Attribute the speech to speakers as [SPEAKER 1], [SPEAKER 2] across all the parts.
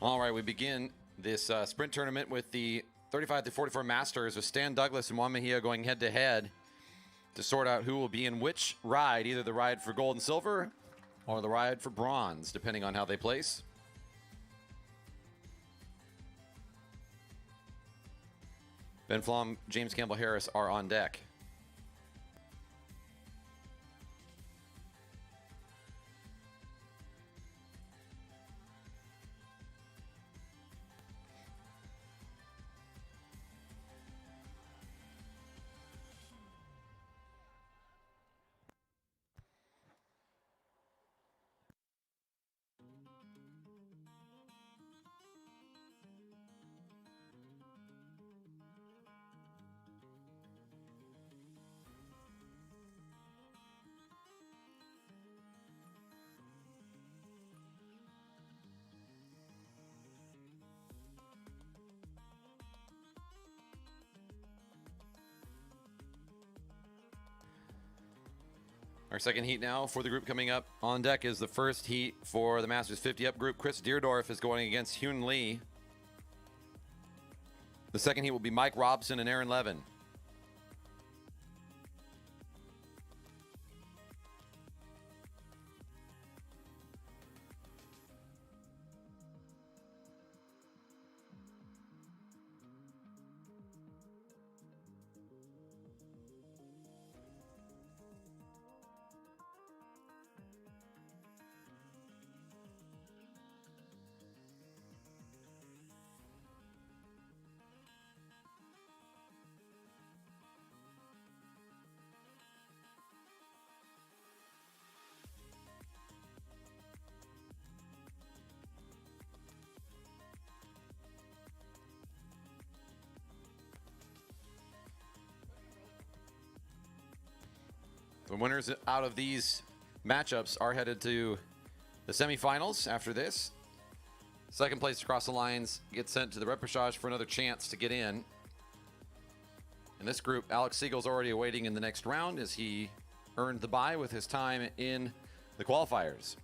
[SPEAKER 1] All right, we begin this sprint tournament with the 35 to 44 Masters with Stan Douglas and Juan Mejia going head to head to sort out who will be in which ride, either the ride for gold and silver or the ride for bronze, depending on how they place. Ben Flom, James Campbell Harris are on deck. Our second heat now for the group coming up. On deck is the first heat for the Masters 50 Up group. Chris Deerdorf is going against Hyun Lee. The second heat will be Mike Robson and Aaron Levin. The winners out of these matchups are headed to the semifinals after this. Second place across the lines gets sent to the repechage for another chance to get in. In this group, Alex Siegel's already awaiting in the next round as he earned the bye with his time in the qualifiers.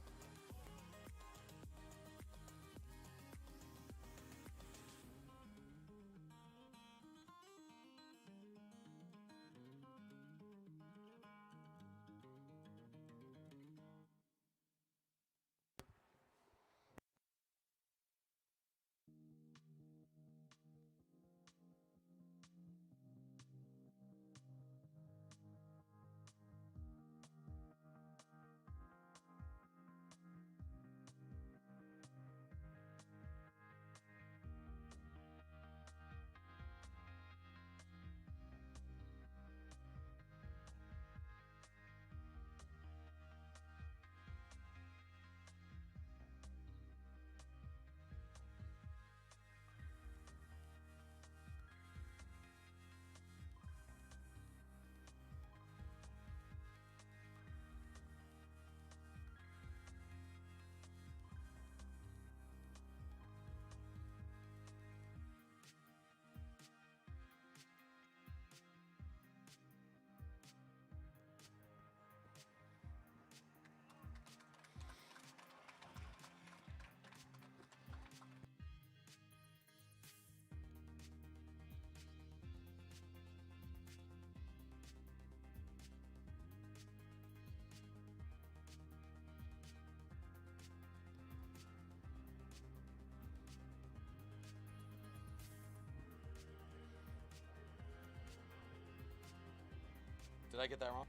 [SPEAKER 1] Did I get that wrong?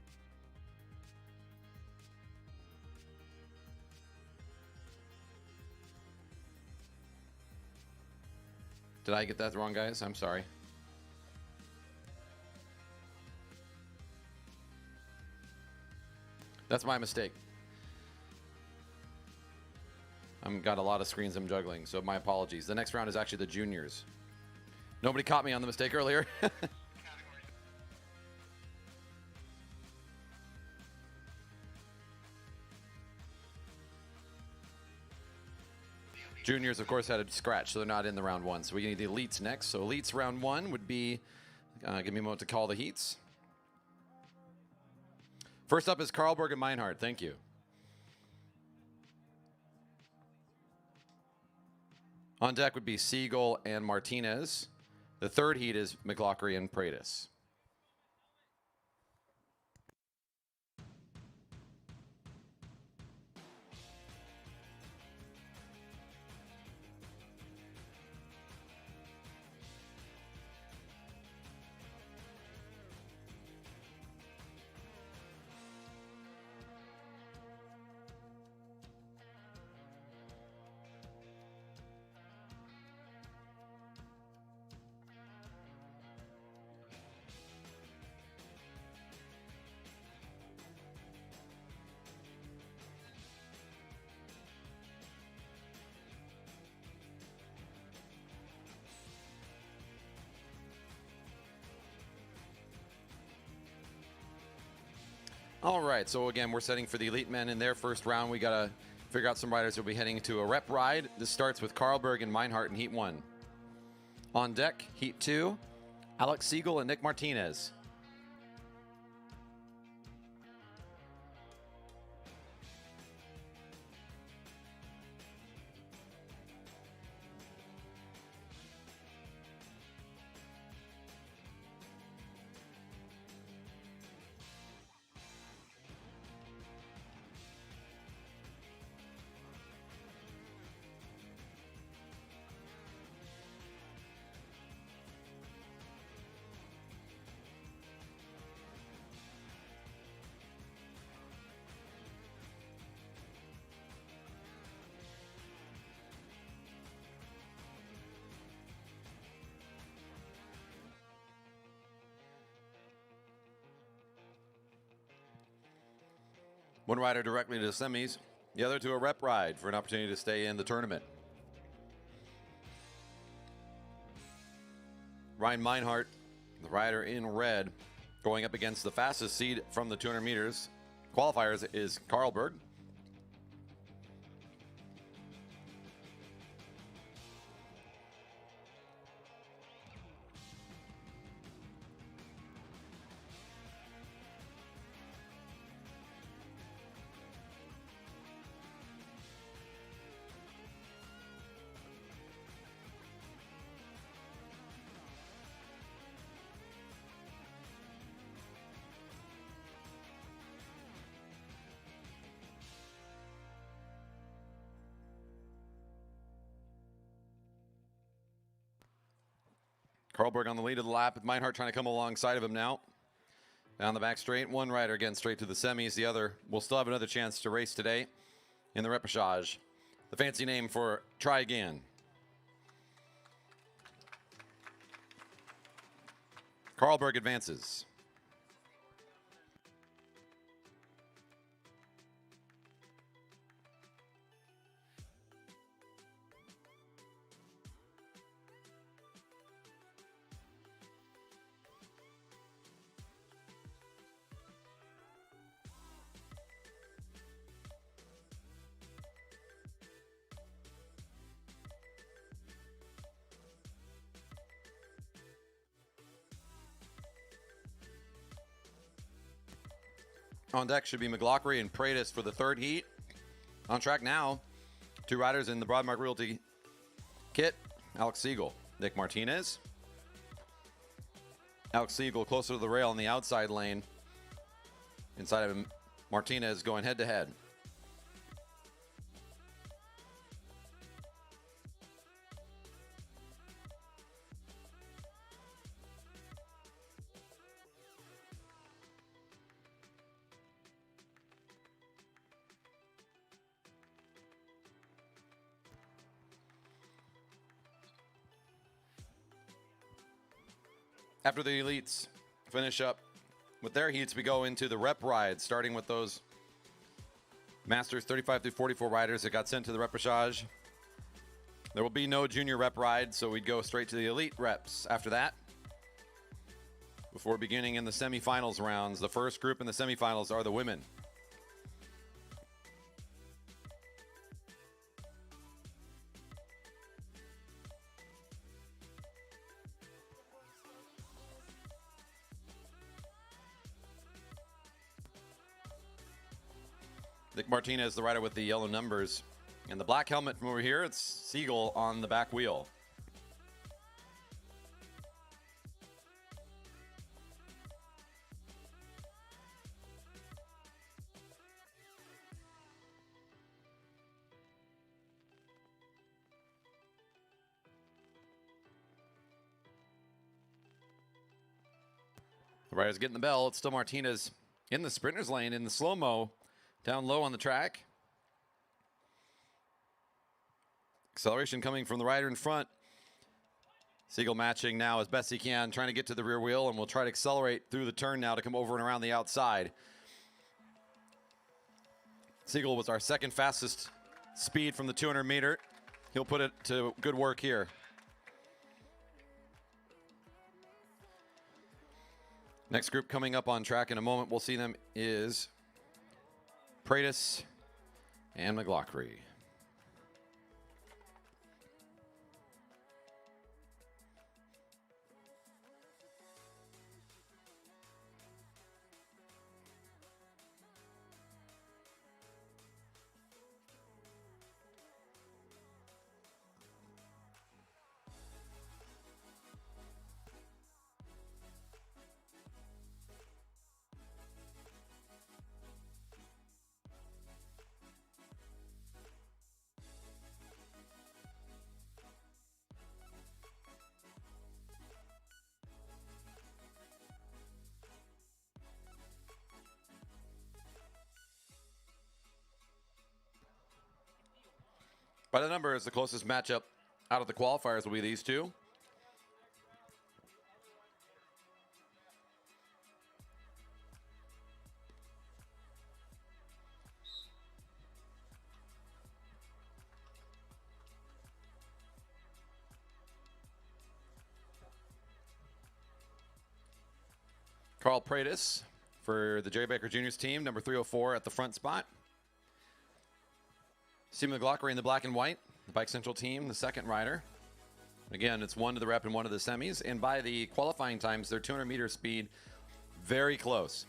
[SPEAKER 1] Did I get that wrong, guys? I'm sorry. That's my mistake. I've got a lot of screens I'm juggling, so my apologies. The next round is actually the juniors. Nobody caught me on the mistake earlier. Juniors, of course, had a scratch, so they're not in the round one. So we need the elites next. So elites round one would be, give me a moment to call the heats. First up is Karlberg and Meinhardt. Thank you. On deck would be Siegel and Martinez. The third heat is McLaughlin and Pratis. All right, so again, we're setting for the elite men in their first round. We got to figure out some riders who will be heading to a rep ride. This starts with Karlberg and Meinhardt in Heat 1. On deck, Heat 2, Alex Siegel and Nick Martinez. One rider directly to the semis, the other to a rep ride for an opportunity to stay in the tournament. Ryan Meinhardt, the rider in red, going up against the fastest seed from the 200 meters. Qualifiers is Karlberg. Karlberg on the lead of the lap with Meinhardt trying to come alongside of him now. Down the back straight, one rider again straight to the semis. The other will still have another chance to race today in the repechage. The fancy name for try again. Karlberg advances. On deck should be McLaughlin and Pratis for the third heat. On track now, two riders in the Broadmark Realty kit. Alex Siegel, Nick Martinez. Alex Siegel closer to the rail in the outside lane. Inside of him, Martinez going head to head. After the elites finish up with their heats, we go into the rep rides, starting with those Masters 35 through 44 riders that got sent to the repechage. There will be no junior rep ride, so we'd go straight to the elite reps after that. Before beginning in the semifinals rounds, the first group in the semifinals are the women. Nick Martinez, the rider with the yellow numbers, And the black helmet from over here, it's Siegel on the back wheel. The rider's getting the bell. It's still Martinez in the sprinter's lane in the slow-mo, down low on the track. Acceleration coming from the rider in front. Siegel matching now as best he can, trying to get to the rear wheel, and will try to accelerate through the turn now to come over and around the outside. Siegel was our second fastest speed from the 200 meter. He'll put it to good work here. Next group coming up on track in a moment, we'll see them, is Pratis and McLaughlin. By the numbers, the closest matchup out of the qualifiers will be these two. Carl Pratis for the Jerry Baker Jr.'s team, number 304 at the front spot. Steve McLaughlin in the black and white, the Bike Central team, the second rider. Again, it's one to the rep and one to the semis. And by the qualifying times, their 200 meter speed, very close.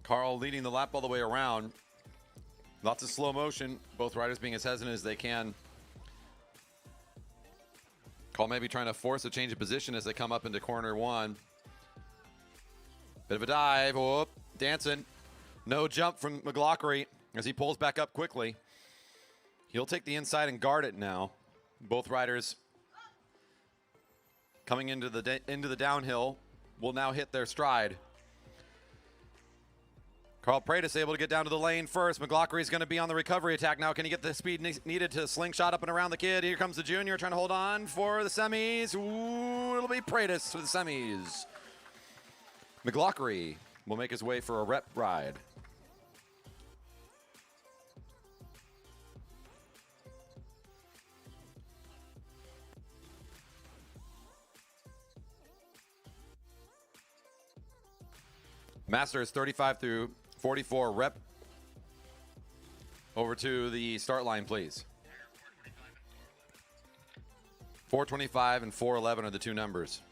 [SPEAKER 1] Carl leading the lap all the way around. Lots of slow motion, both riders being as hesitant as they can. Carl maybe trying to force a change of position as they come up into corner one. Bit of a dive, whoop, dancing. No jump from McLaughlin as he pulls back up quickly. He'll take the inside and guard it now. Both riders coming into the downhill will now hit their stride. Carl Pratis able to get down to the lane first. McLaughlin is going to be on the recovery attack now. Can he get the speed needed to slingshot up and around the kid? Here comes the junior trying to hold on for the semis. Ooh, it'll be Pratis for the semis. McLaughlin will make his way for a rep ride. Masters 35 through 44 rep. Over to the start line, please. 425 and 411 are the two numbers.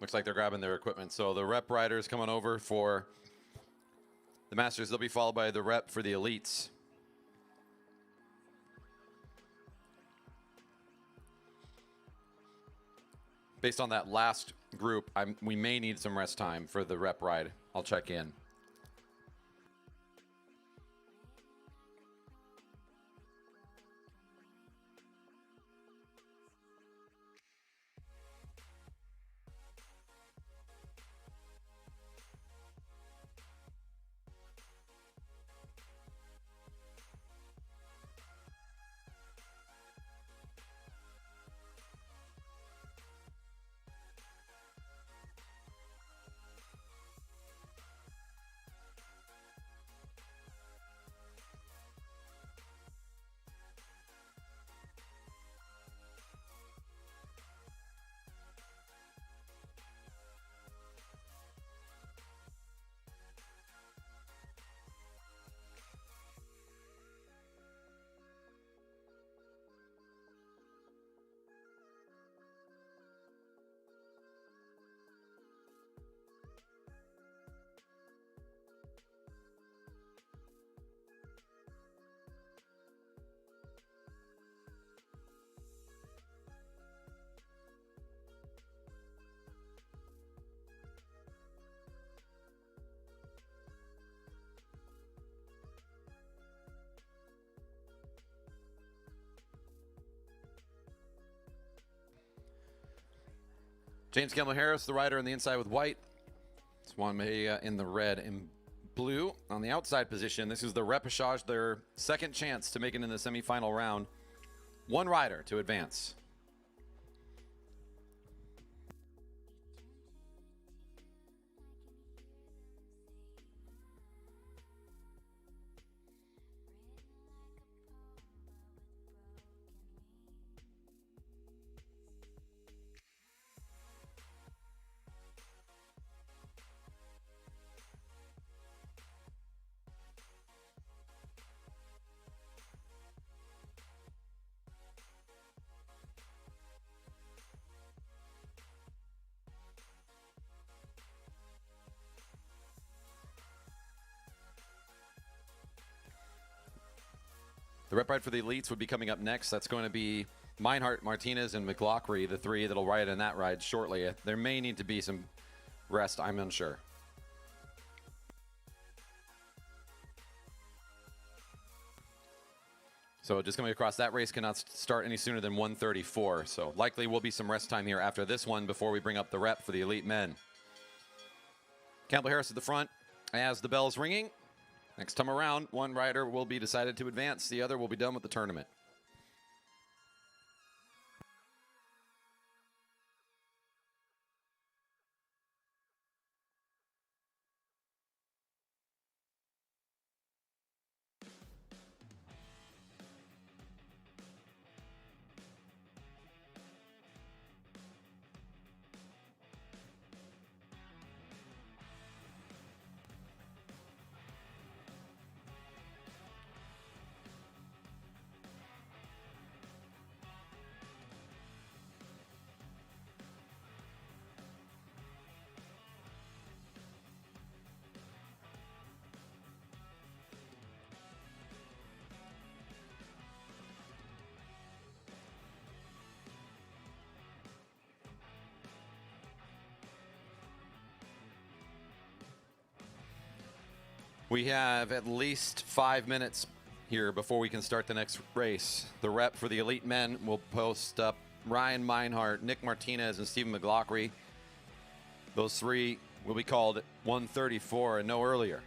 [SPEAKER 1] Looks like they're grabbing their equipment. So the rep riders coming over for the Masters. They'll be followed by the rep for the elites. Based on that last group, we may need some rest time for the rep ride. I'll check in. James Campbell Harris, the rider on the inside with white. Swan Mejia in the red and blue. On the outside position, this is the repechage, their second chance to make it in the semifinal round. One rider to advance. The rep ride for the elites would be coming up next. That's going to be Meinhardt, Martinez, and McLaughlin, the three that'll ride in that ride shortly. There may need to be some rest, I'm unsure. So just coming across, that race cannot start any sooner than 1:34. So likely will be some rest time here after this one before we bring up the rep for the elite men. Campbell Harris at the front as the bell's ringing. Next time around, one rider will be decided to advance. The other will be done with the tournament. We have at least 5 minutes here before we can start the next race. The rep for the elite men will post up Ryan Meinhardt, Nick Martinez, and Stephen McLaughlin. Those three will be called at 1:34 and no earlier.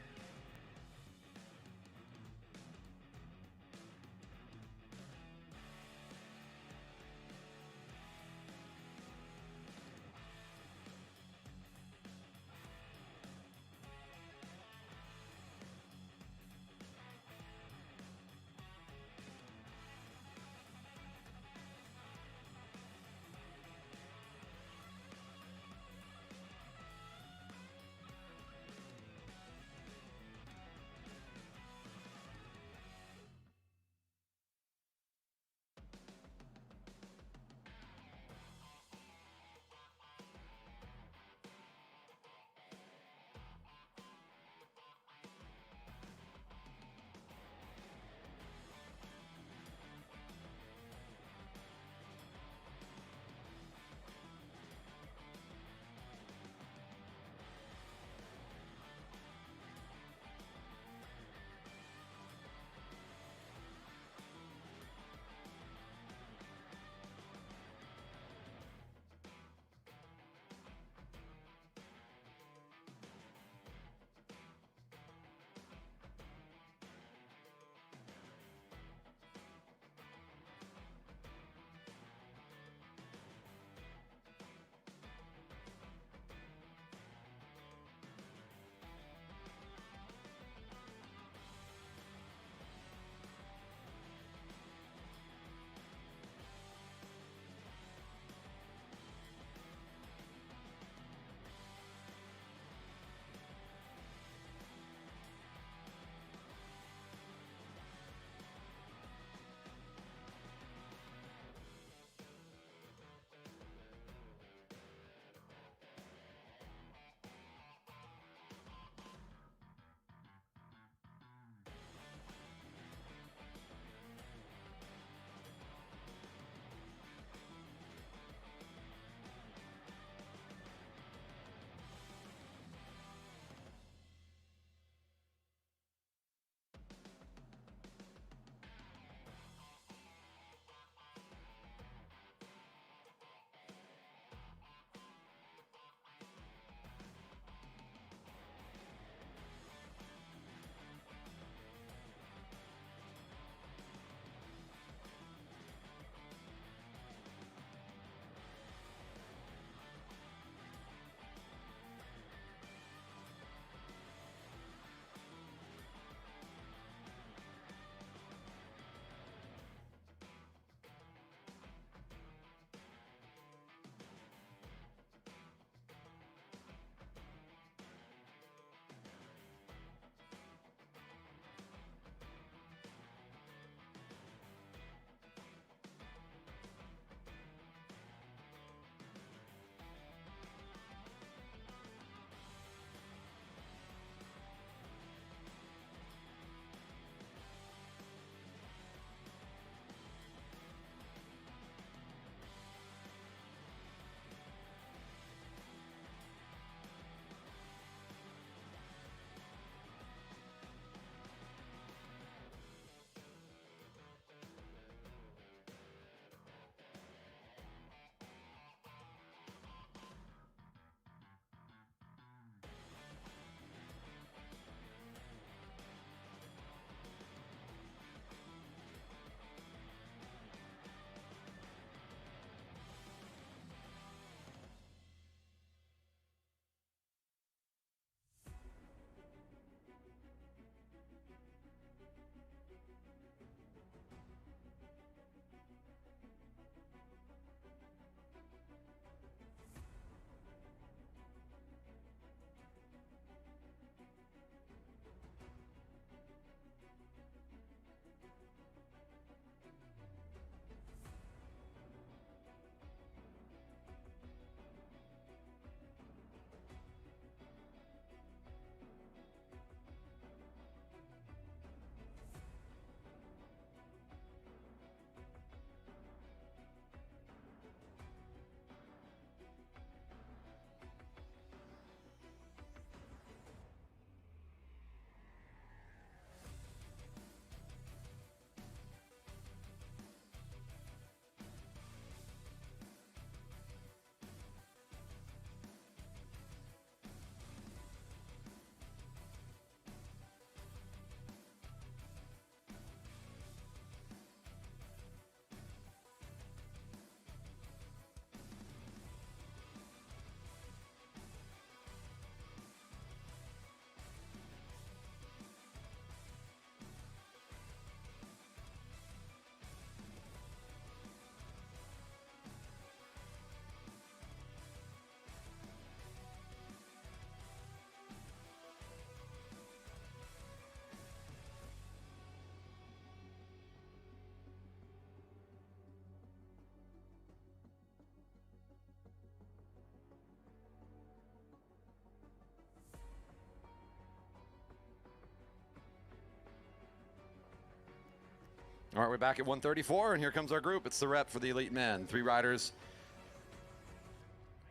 [SPEAKER 1] All right, we're back at 134, and here comes our group. It's the rep for the elite men. 3 riders.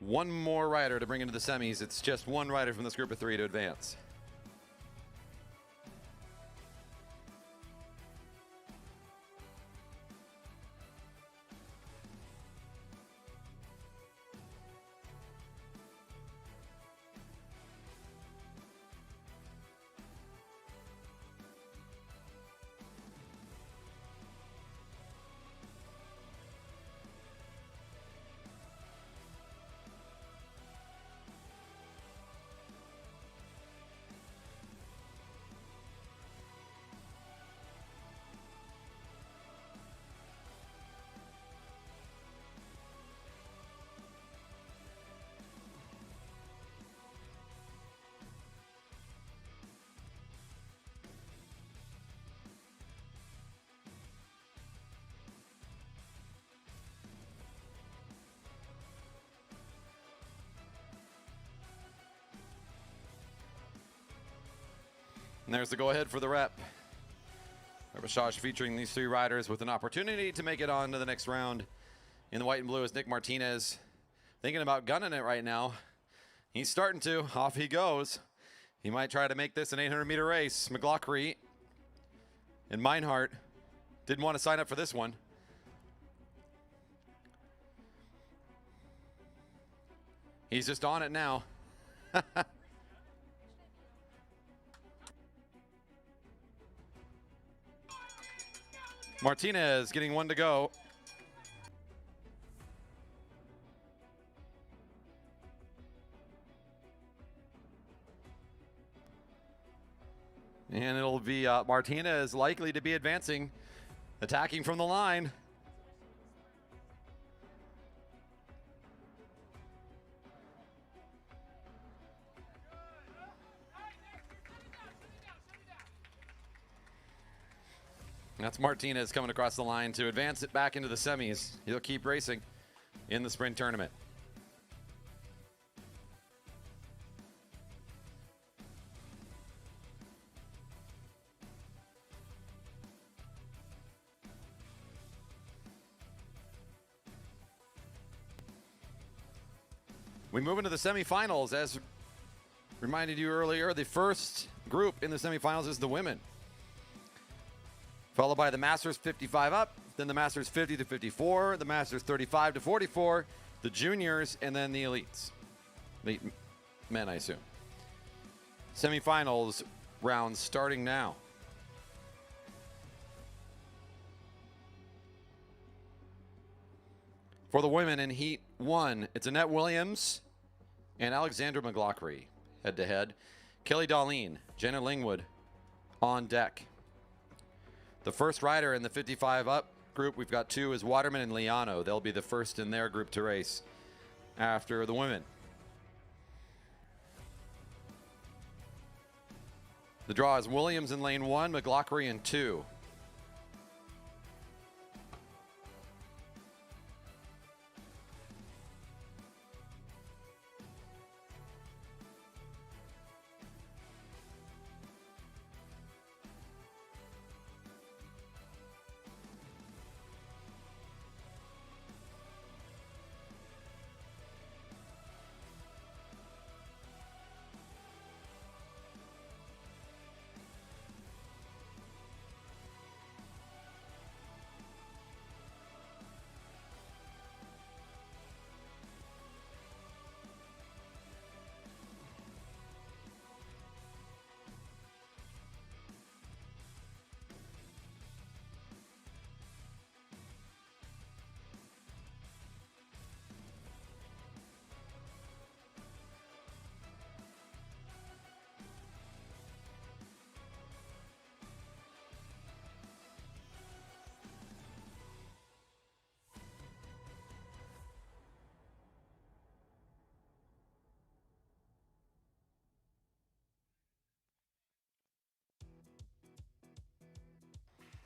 [SPEAKER 1] One more rider to bring into the semis. It's just one rider from this group of 3 to advance. And there's the go-ahead for the rep. Repechage featuring these 3 riders with an opportunity to make it on to the next round. In the white and blue is Nick Martinez. Thinking about gunning it right now. He's starting to. Off he goes. He might try to make this an 800-meter race. McLaughlin and Meinhardt didn't want to sign up for this one. He's just on it now. Martinez getting 1 to go. And it'll be Martinez likely to be advancing, attacking from the line. That's Martinez coming across the line to advance it back into the semis. He'll keep racing in the sprint tournament. We move into the semifinals. As reminded you earlier, the first group in the semifinals is the women, followed by the Masters 55 up, then the Masters 50 to 54, the Masters 35 to 44, the juniors, and then the elites. Elite men, I assume. Semifinals rounds starting now. For the women in Heat 1, it's Annette Williams and Alexandra McLaughlin head-to-head. Kelly Darlene, Jenna Lingwood on deck. The first rider in the 55 up group, we've got 2, is Waterman and Liano. They'll be the first in their group to race after the women. The draw is Williams in lane 1, McLaughlin in 2.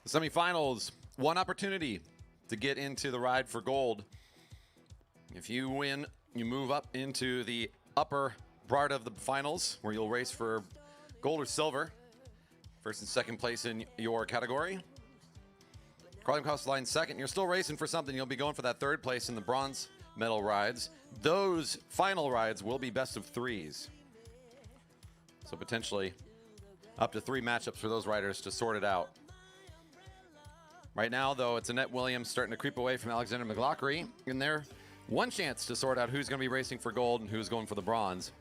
[SPEAKER 1] The semifinals, one opportunity to get into the ride for gold. If you win, you move up into the upper part of the finals where you'll race for gold or silver, first and second place in your category. Crossing across the line second. You're still racing for something. You'll be going for that third place in the bronze medal rides. Those final rides will be best of threes. So potentially up to 3 matchups for those riders to sort it out. Right now, though, it's Annette Williams starting to creep away from Alexander McLaughlin in there. One chance to sort out who's going to be racing for gold and who's going for the bronze.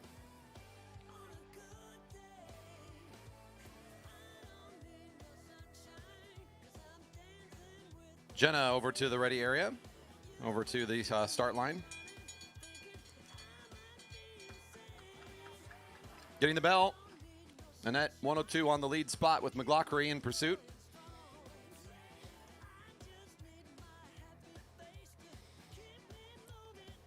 [SPEAKER 1] Jenna over to the ready area, over to the start line. Getting the bell. Annette 102 on the lead spot with McLaughlin in pursuit.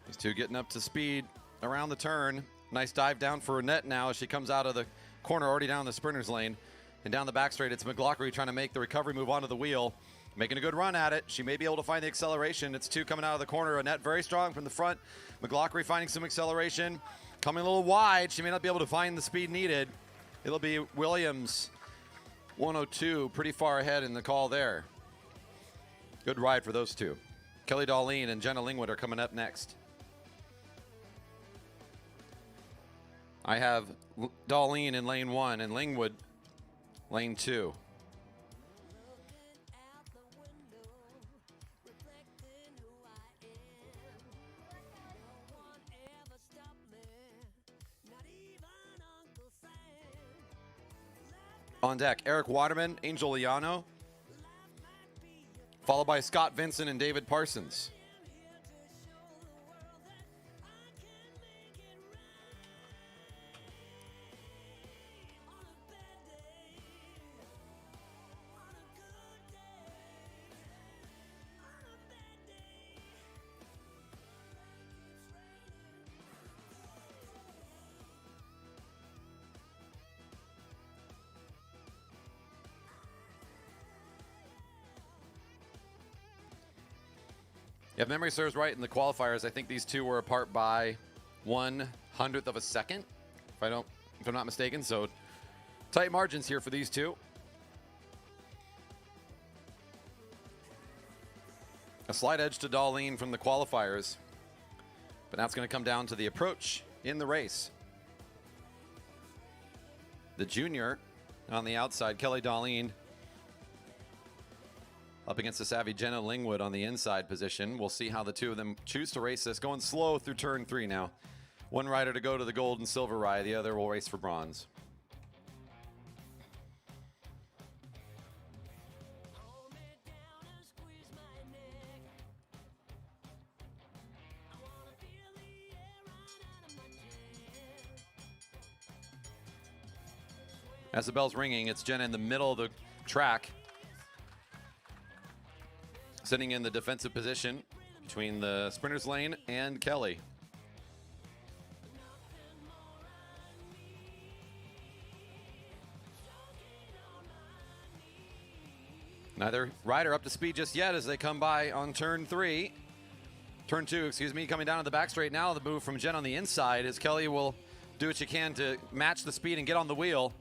[SPEAKER 1] These two getting up to speed around the turn. Nice dive down for Annette now as she comes out of the corner, already down the sprinter's lane. And down the back straight, it's McLaughlin trying to make the recovery move onto the wheel. Making a good run at it. She may be able to find the acceleration. It's 2 coming out of the corner. Annette very strong from the front. McLaughlin finding some acceleration. Coming a little wide. She may not be able to find the speed needed. It'll be Williams 102 pretty far ahead in the call there. Good ride for those two. Kelly Darlene and Jenna Lingwood are coming up next. I have Darlene in lane 1 and Lingwood lane 2. On deck, Eric Waterman, Angel Liano, followed by Scott Vincent and David Parsons. If memory serves right in the qualifiers, I think these two were apart by 1/100th of a second, if I'm not mistaken. So tight margins here for these two. A slight edge to Darlene from the qualifiers, but now it's going to come down to the approach in the race. The junior on the outside, Kelly Darlene, up against the savvy Jenna Lingwood on the inside position. We'll see how the two of them choose to race this. Going slow through turn 3 now. One rider to go to the gold and silver ride. The other will race for bronze. As the bell's ringing, it's Jenna in the middle of the track, sitting in the defensive position between the sprinter's lane and Kelly. Neither rider up to speed just yet as they come by on turn 2, excuse me, coming down to the back straight now. The move from Jen on the inside as Kelly will do what she can to match the speed and get on the wheel.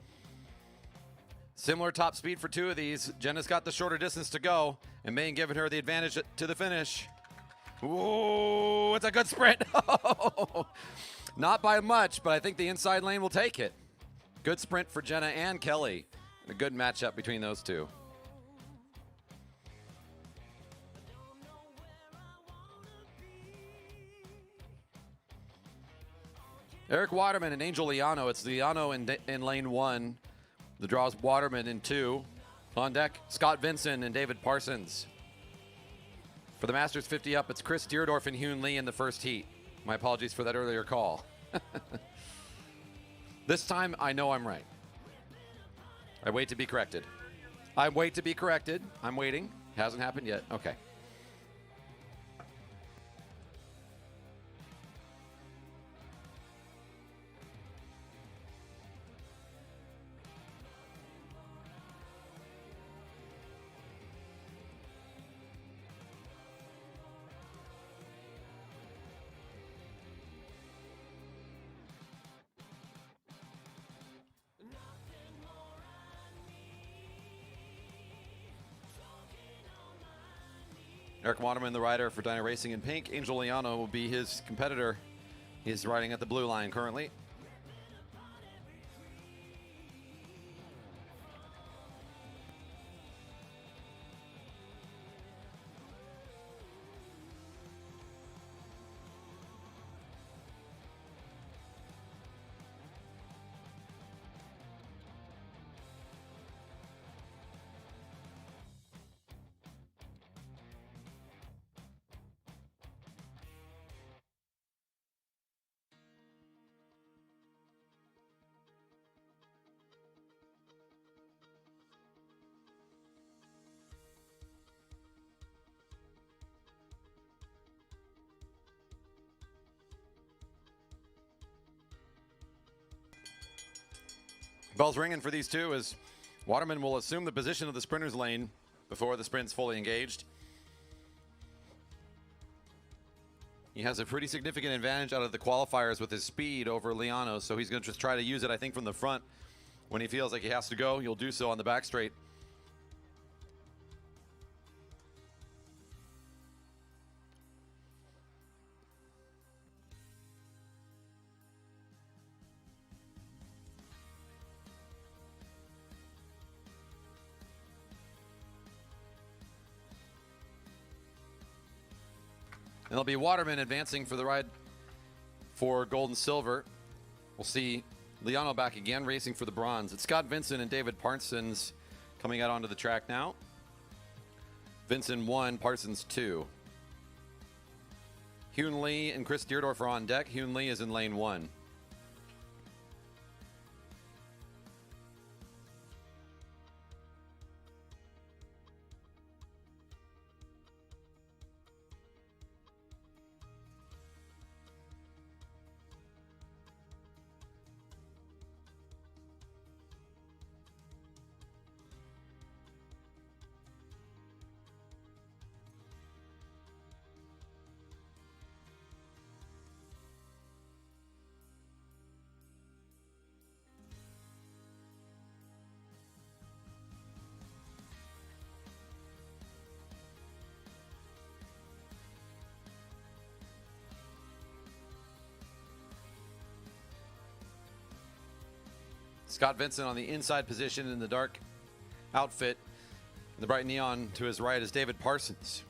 [SPEAKER 1] Similar top speed for two of these. Jenna's got the shorter distance to go, and Maine giving her the advantage to the finish. Ooh, it's a good sprint. Not by much, but I think the inside lane will take it. Good sprint for Jenna and Kelly. A good matchup between those two. Eric Waterman and Angel Liano. It's Liano in lane 1. The draws Waterman in 2. On deck, Scott Vincent and David Parsons. For the Masters 50 up, it's Chris Deerdorf and Hyun Lee in the first heat. My apologies for that earlier call. This time, I know I'm right. I wait to be corrected. I'm waiting. Hasn't happened yet. Okay. Eric Waterman, the rider for Dyna Racing in pink. Angel Liano will be his competitor. He's riding at the blue line currently. Bell's ringing for these two as Waterman will assume the position of the sprinter's lane before the sprint's fully engaged. He has a pretty significant advantage out of the qualifiers with his speed over Liano, so he's going to just try to use it, I think, from the front. When he feels like he has to go, he'll do so on the back straight. And it'll be Waterman advancing for the ride for gold and silver. We'll see Liano back again racing for the bronze. It's Scott Vincent and David Parsons coming out onto the track now. Vincent 1, Parsons 2. Hyun Lee and Chris Deerdorf are on deck. Hyun Lee is in lane 1. Scott Vincent on the inside position in the dark outfit. The bright neon to his right is David Parsons.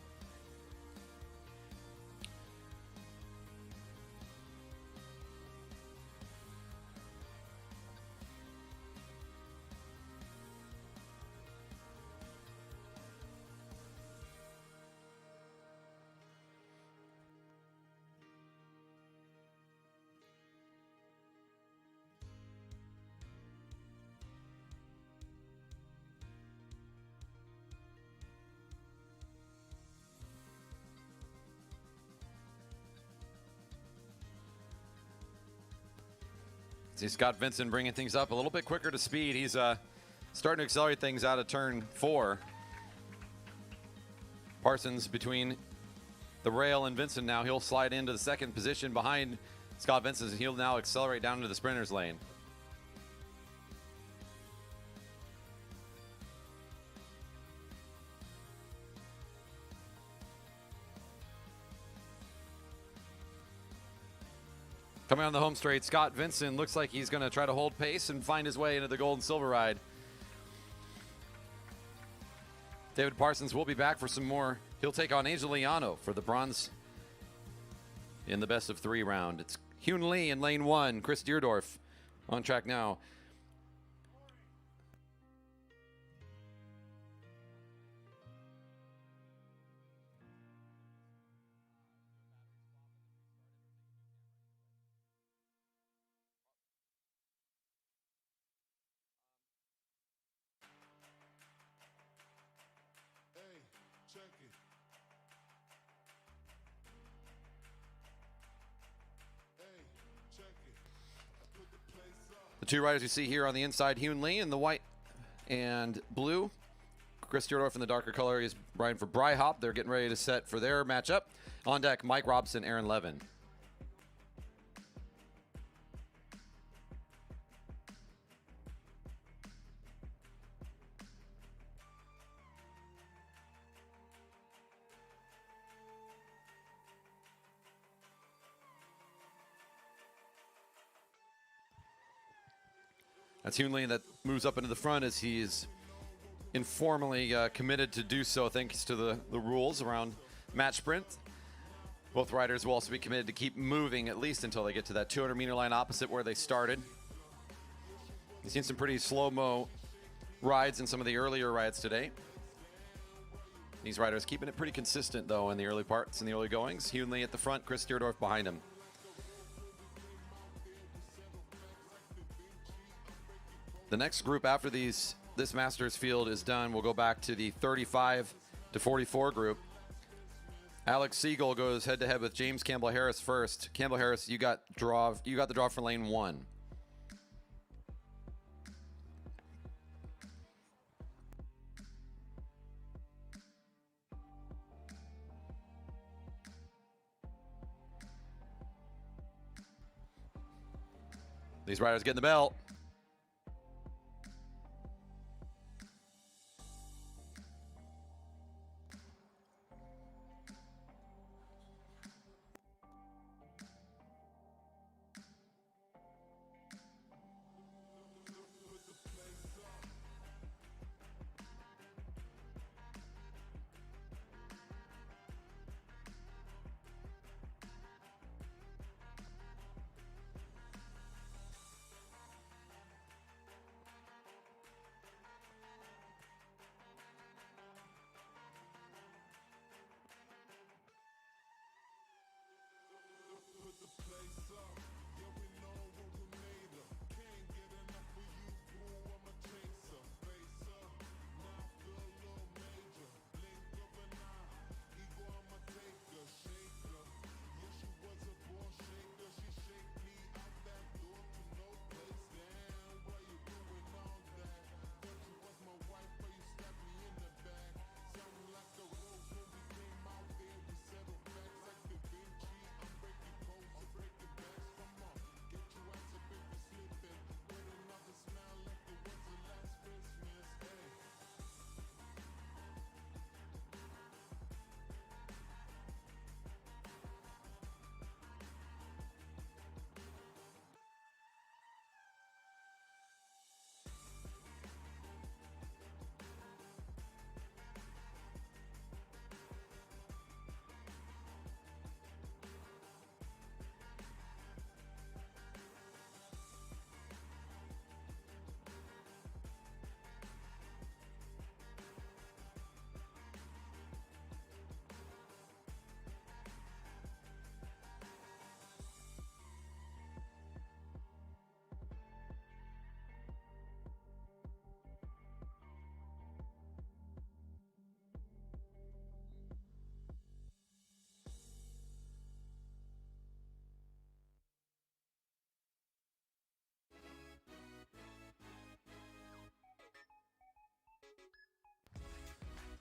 [SPEAKER 1] See Scott Vincent bringing things up a little bit quicker to speed. He's starting to accelerate things out of turn 4. Parsons between the rail and Vincent now. He'll slide into the second position behind Scott Vincent, and he'll now accelerate down into the sprinter's lane. Coming on the home straight, Scott Vincent looks like he's going to try to hold pace and find his way into the gold and silver ride. David Parsons will be back for some more. He'll take on Angel Liano for the bronze in the best of 3 round. It's Hyun Lee in lane 1, Chris Deerdorf on track now. The two riders you see here on the inside, Hyun Lee in the white and blue. Chris Deerdorf in the darker color is riding for Bryhop. They're getting ready to set for their matchup. On deck, Mike Robson, Aaron Levin. That's Hunley that moves up into the front as he's informally committed to do so thanks to the rules around match sprint. Both riders will also be committed to keep moving at least until they get to that 200-meter line opposite where they started. You've seen some pretty slow-mo rides in some of the earlier rides today. These riders keeping it pretty consistent, though, in the early parts and the early goings. Hunley at the front, Chris Deerdorf behind him. The next group after this Masters field is done, we'll go back to the 35 to 44 group. Alex Siegel goes head-to-head with James Campbell Harris first. Campbell Harris, you got the draw for lane 1. These riders getting the bell.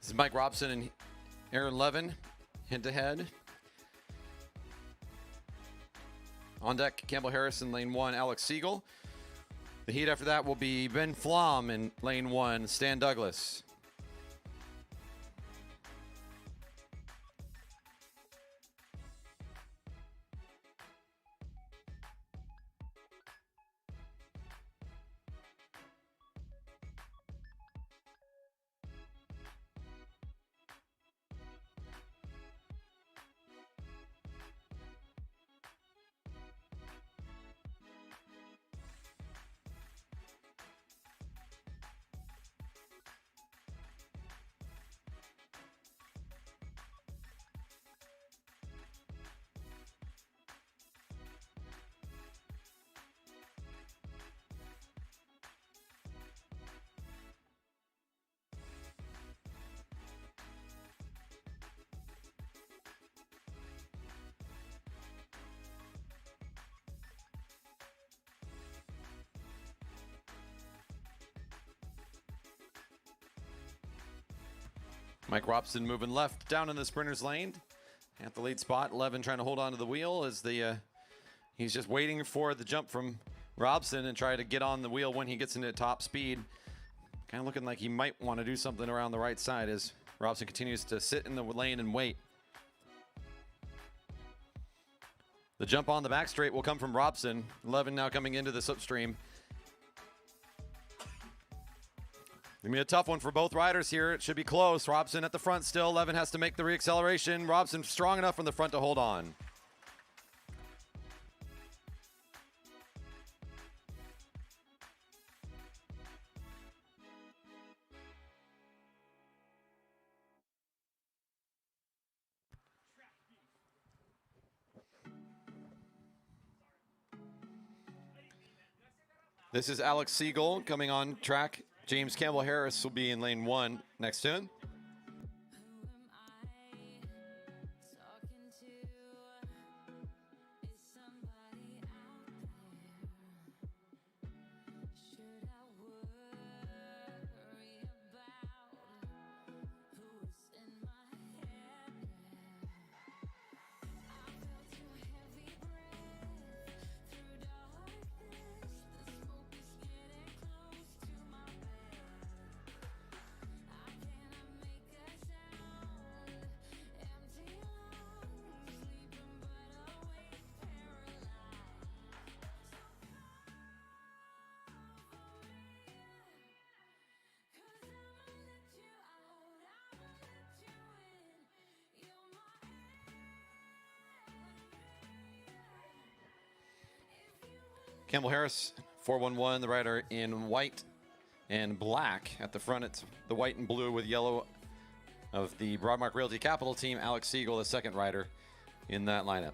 [SPEAKER 1] This is Mike Robson and Aaron Levin head-to-head. On deck, Campbell Harris in lane 1, Alex Siegel. The heat after that will be Ben Flom in lane 1, Stan Douglas. Mike Robson moving left down in the sprinter's lane at the lead spot. Levin trying to hold on to the wheel as he's just waiting for the jump from Robson and try to get on the wheel when he gets into top speed. Kind of looking like he might want to do something around the right side as Robson continues to sit in the lane and wait. The jump on the back straight will come from Robson. Levin now coming into the slipstream. Gonna be a tough one for both riders here. It should be close. Robson at the front still. Levin has to make the reacceleration. Robson strong enough from the front to hold on. This is Alex Siegel coming on track. James Campbell Harris will be in lane 1 next to him. Campbell Harris, 411, the rider in white and black. At the front, it's the white and blue with yellow of the Broadmark Realty Capital team. Alex Siegel, the second rider in that lineup.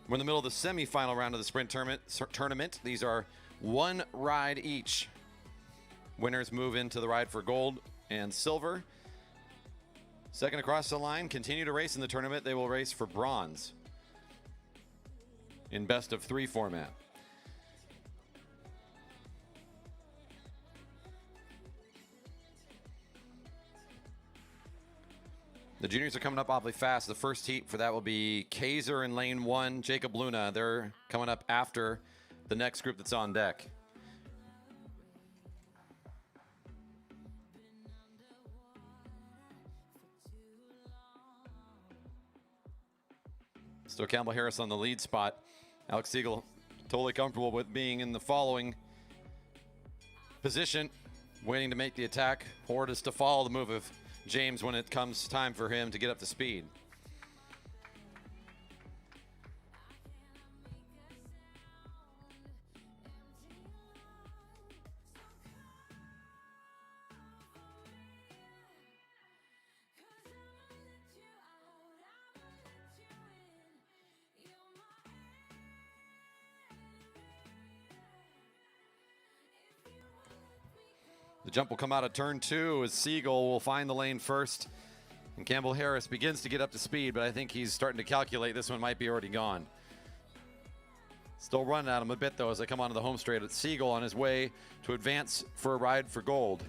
[SPEAKER 1] We're in the middle of the semifinal round of the sprint tournament. These are one ride each. Winners move into the ride for gold and silver. Second across the line, continue to race in the tournament. They will race for bronze in best of 3 format. The juniors are coming up awfully fast. The first heat for that will be Kaiser in lane 1, Jacob Luna. They're coming up after the next group that's on deck. Still Campbell Harris on the lead spot. Alex Siegel totally comfortable with being in the following position, waiting to make the attack. Horde is to follow the move of James when it comes time for him to get up to speed. The jump will come out of turn 2 as Siegel will find the lane first. And Campbell Harris begins to get up to speed, but I think he's starting to calculate this one might be already gone. Still running at him a bit, though, as they come onto the home straight. It's Siegel on his way to advance for a ride for gold.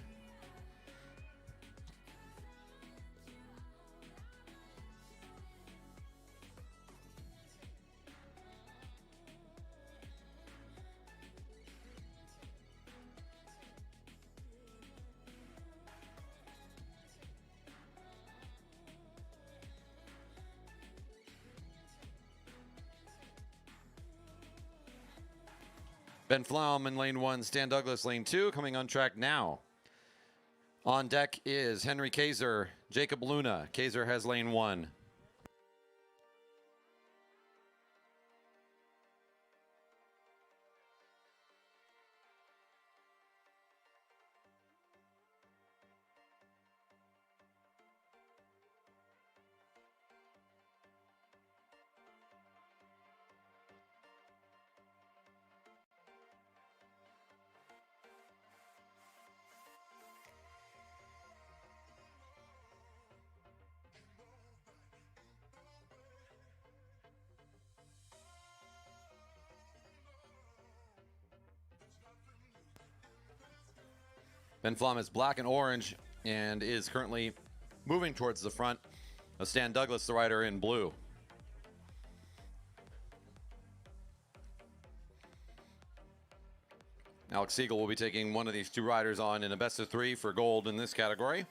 [SPEAKER 1] Ben Flaum in lane 1, Stan Douglas lane 2, coming on track now. On deck is Henry Kaiser, Jacob Luna. Kaiser has lane 1. Ben Flaum is black and orange and is currently moving towards the front of Stan Douglas, the rider in blue. Alex Siegel will be taking one of these two riders on in a best of 3 for gold in this category.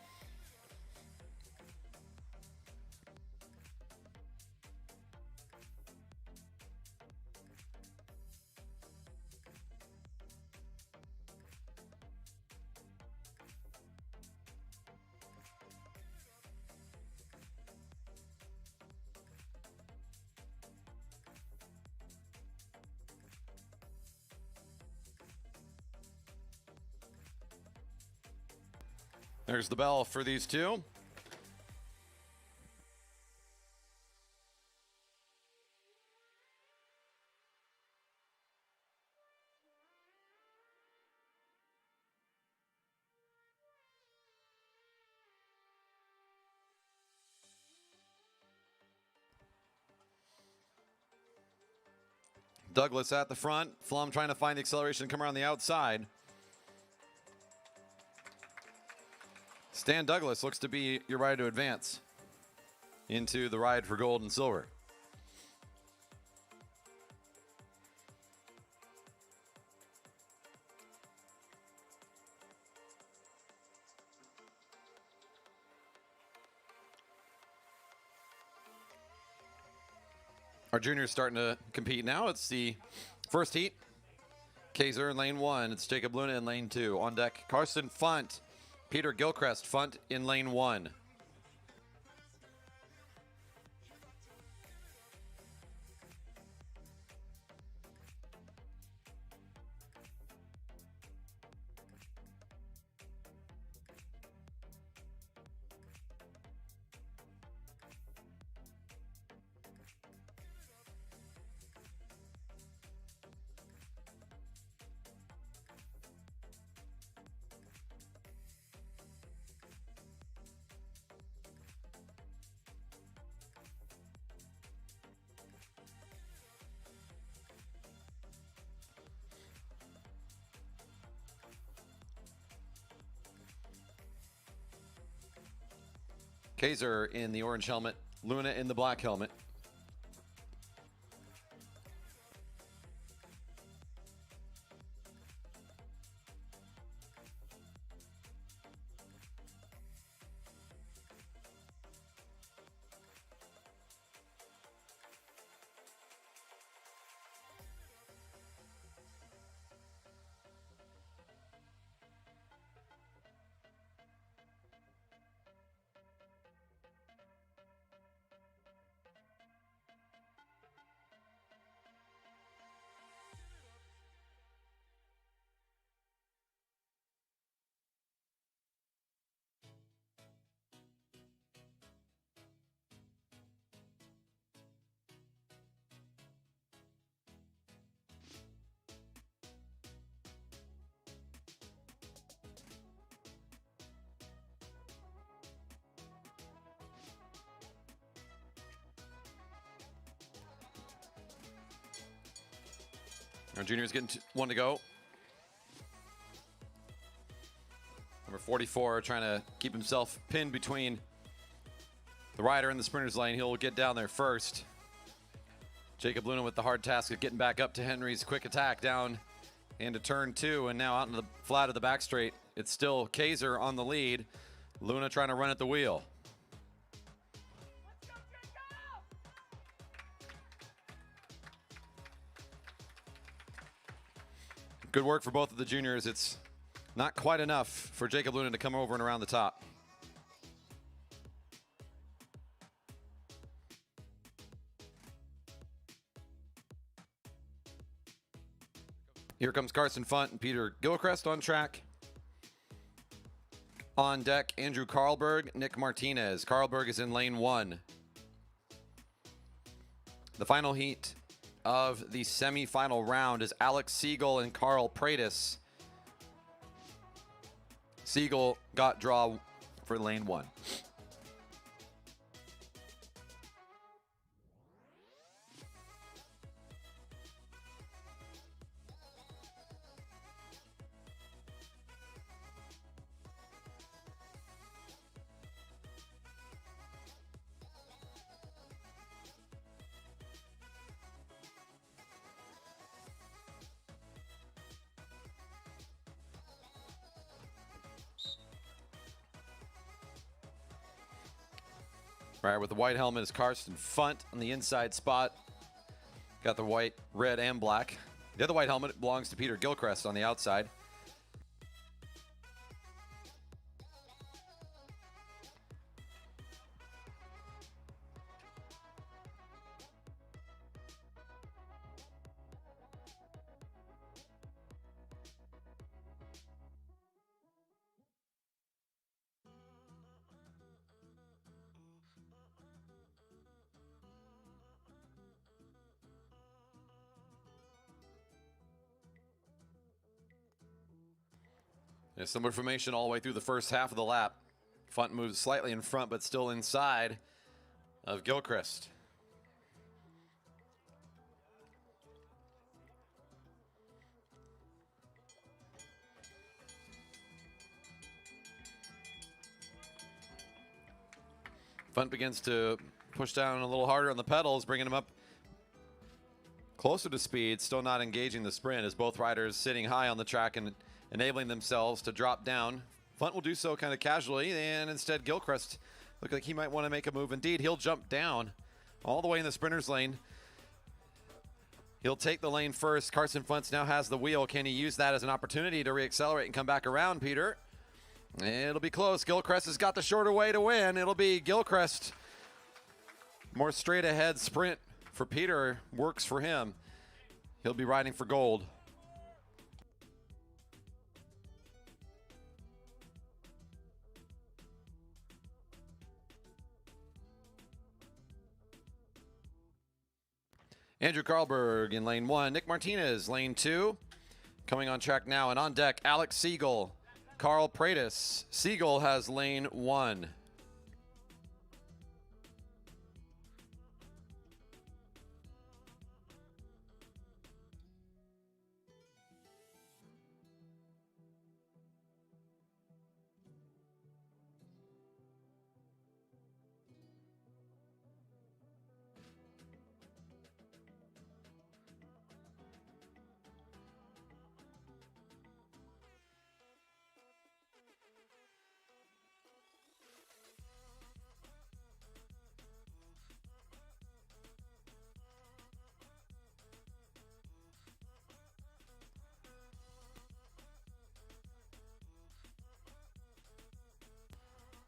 [SPEAKER 1] There's the bell for these two. Douglas at the front. Flum trying to find the acceleration, come around the outside. Stan Douglas looks to be your rider to advance into the ride for gold and silver. Our juniors starting to compete now. It's the first heat. Kaiser in lane 1. It's Jacob Luna in lane 2. On deck, Carson Funt, Peter Gilchrist. Funt in lane 1. Kaiser in the orange helmet, Luna in the black helmet. Our juniors getting one to go. Number 44 trying to keep himself pinned between the rider and the sprinter's lane. He'll get down there first. Jacob Luna with the hard task of getting back up to Henry's quick attack down into turn 2, and now out into the flat of the back straight. It's still Kaiser on the lead. Luna trying to run at the wheel. Good work for both of the juniors. It's not quite enough for Jacob Luna to come over and around the top. Here comes Carson Funt and Peter Gilchrist on track. On deck, Andrew Carlberg, Nick Martinez. Carlberg is in lane 1. The final heat of the semifinal round is Alex Siegel and Carl Pratis. Siegel got draw for lane 1. Right, with the white helmet is Carson Funt on the inside spot. Got the white, red, and black. The other white helmet belongs to Peter Gilchrist on the outside. Yeah, similar formation all the way through the first half of the lap. Funt moves slightly in front, but still inside of Gilchrist. Funt begins to push down a little harder on the pedals, bringing him up closer to speed, still not engaging the sprint as both riders sitting high on the track and enabling themselves to drop down. Funt will do so kind of casually, and instead Gilchrist looks like he might want to make a move. Indeed, he'll jump down all the way in the sprinter's lane. He'll take the lane first. Carson Funtz now has the wheel. Can he use that as an opportunity to reaccelerate and come back around, Peter? It'll be close. Gilchrist has got the shorter way to win. It'll be Gilchrist. More straight ahead sprint for Peter works for him. He'll be riding for gold. Andrew Karlberg in lane 1. Nick Martinez, lane 2. Coming on track now and on deck, Alex Siegel, Carl Pratis. Siegel has lane 1.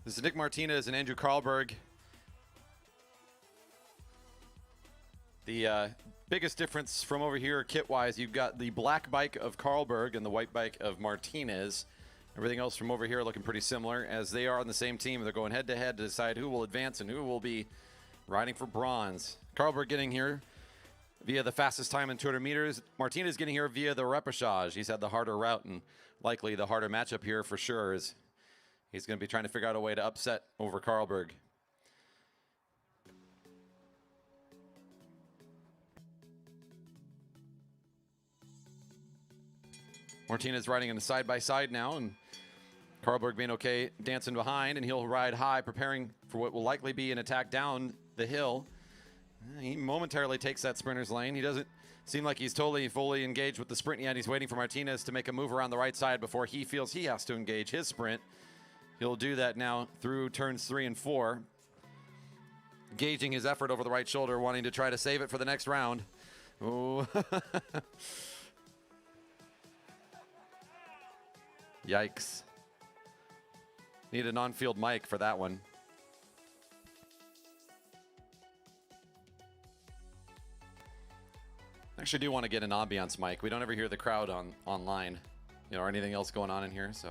[SPEAKER 1] This is Nick Martinez and Andrew Karlberg. The biggest difference from over here kit-wise, you've got the black bike of Karlberg and the white bike of Martinez. Everything else from over here looking pretty similar as they are on the same team. They're going head-to-head to decide who will advance and who will be riding for bronze. Karlberg getting here via the fastest time in 200 meters. Martinez getting here via the repechage. He's had the harder route and likely the harder matchup here for sure. He's going to be trying to figure out a way to upset over Karlberg. Martinez riding in a side-by-side now, and Karlberg being okay dancing behind, and he'll ride high, preparing for what will likely be an attack down the hill. He momentarily takes that sprinter's lane. He doesn't seem like he's totally fully engaged with the sprint yet. He's waiting for Martinez to make a move around the right side before he feels he has to engage his sprint. He'll do that now through turns 3 and 4. Gauging his effort over the right shoulder, wanting to try to save it for the next round. Oh. Yikes. Need an on-field mic for that one. Actually do want to get an ambiance mic. We don't ever hear the crowd online, or anything else going on in here, so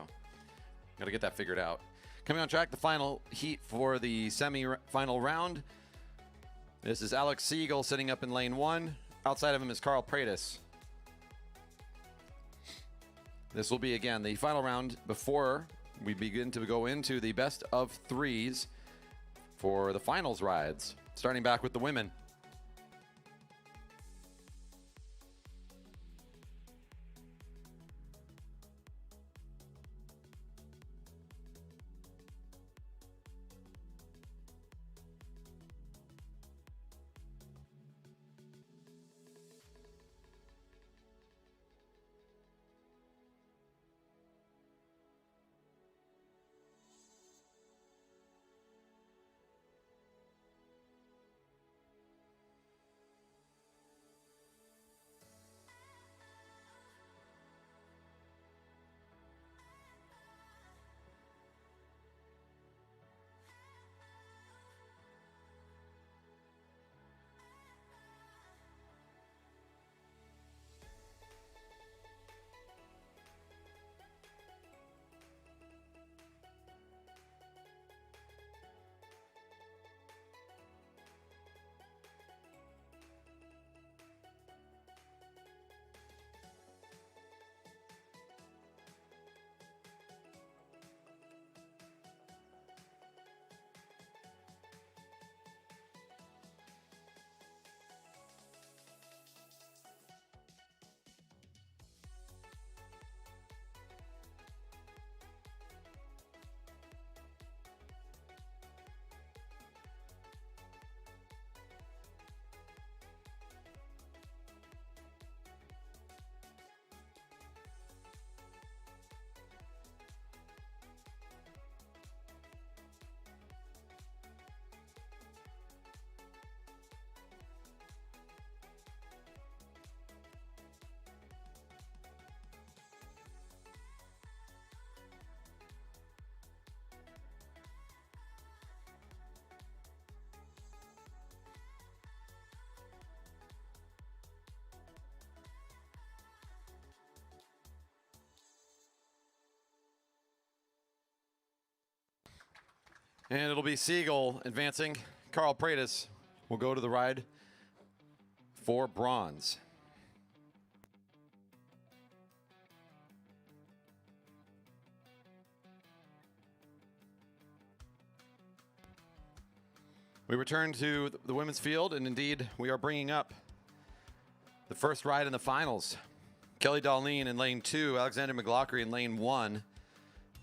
[SPEAKER 1] got to get that figured out. Coming on track, the final heat for the semi-final round. This is Alex Siegel sitting up in lane 1. Outside of him is Carl Pratis. This will be, again, the final round before we begin to go into the best of 3s for the finals rides. Starting back with the women. And it'll be Siegel advancing. Carl Pratis will go to the ride for bronze. We return to the women's field, and indeed, we are bringing up the first ride in the finals. Kelly Darlene in lane 2, Alexander McLaughlin in lane 1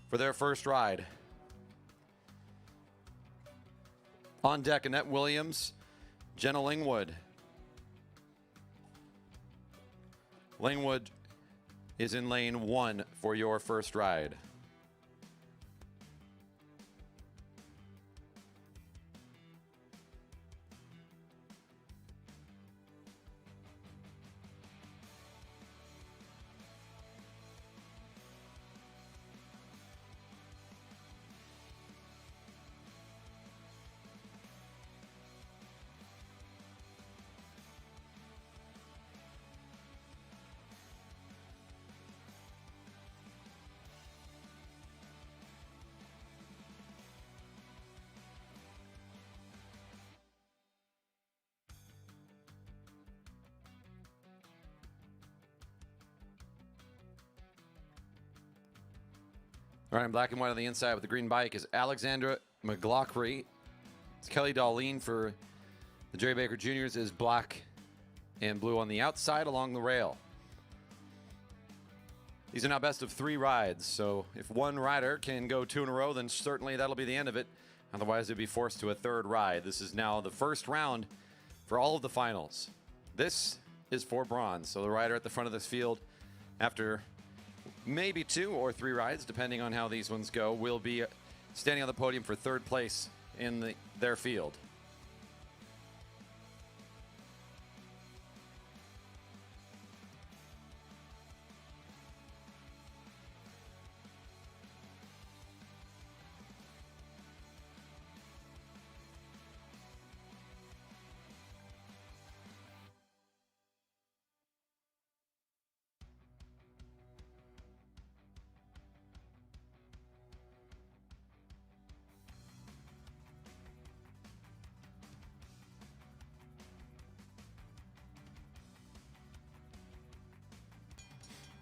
[SPEAKER 1] for their first ride. On deck, Annette Williams, Jenna Lingwood. Lingwood is in lane 1 for your first ride. All right, in black and white on the inside with the green bike is Alexandra McLaughlin. It's Kelly Darlene for the Jerry Baker Juniors is black and blue on the outside along the rail. These are now best of 3 rides, so if one rider can go 2 in a row, then certainly that'll be the end of it. Otherwise, they'd be forced to a 3rd ride. This is now the first round for all of the finals. This is for bronze, so the rider at the front of this field, after maybe 2 or 3 rides, depending on how these ones go, will be standing on the podium for 3rd place in their field.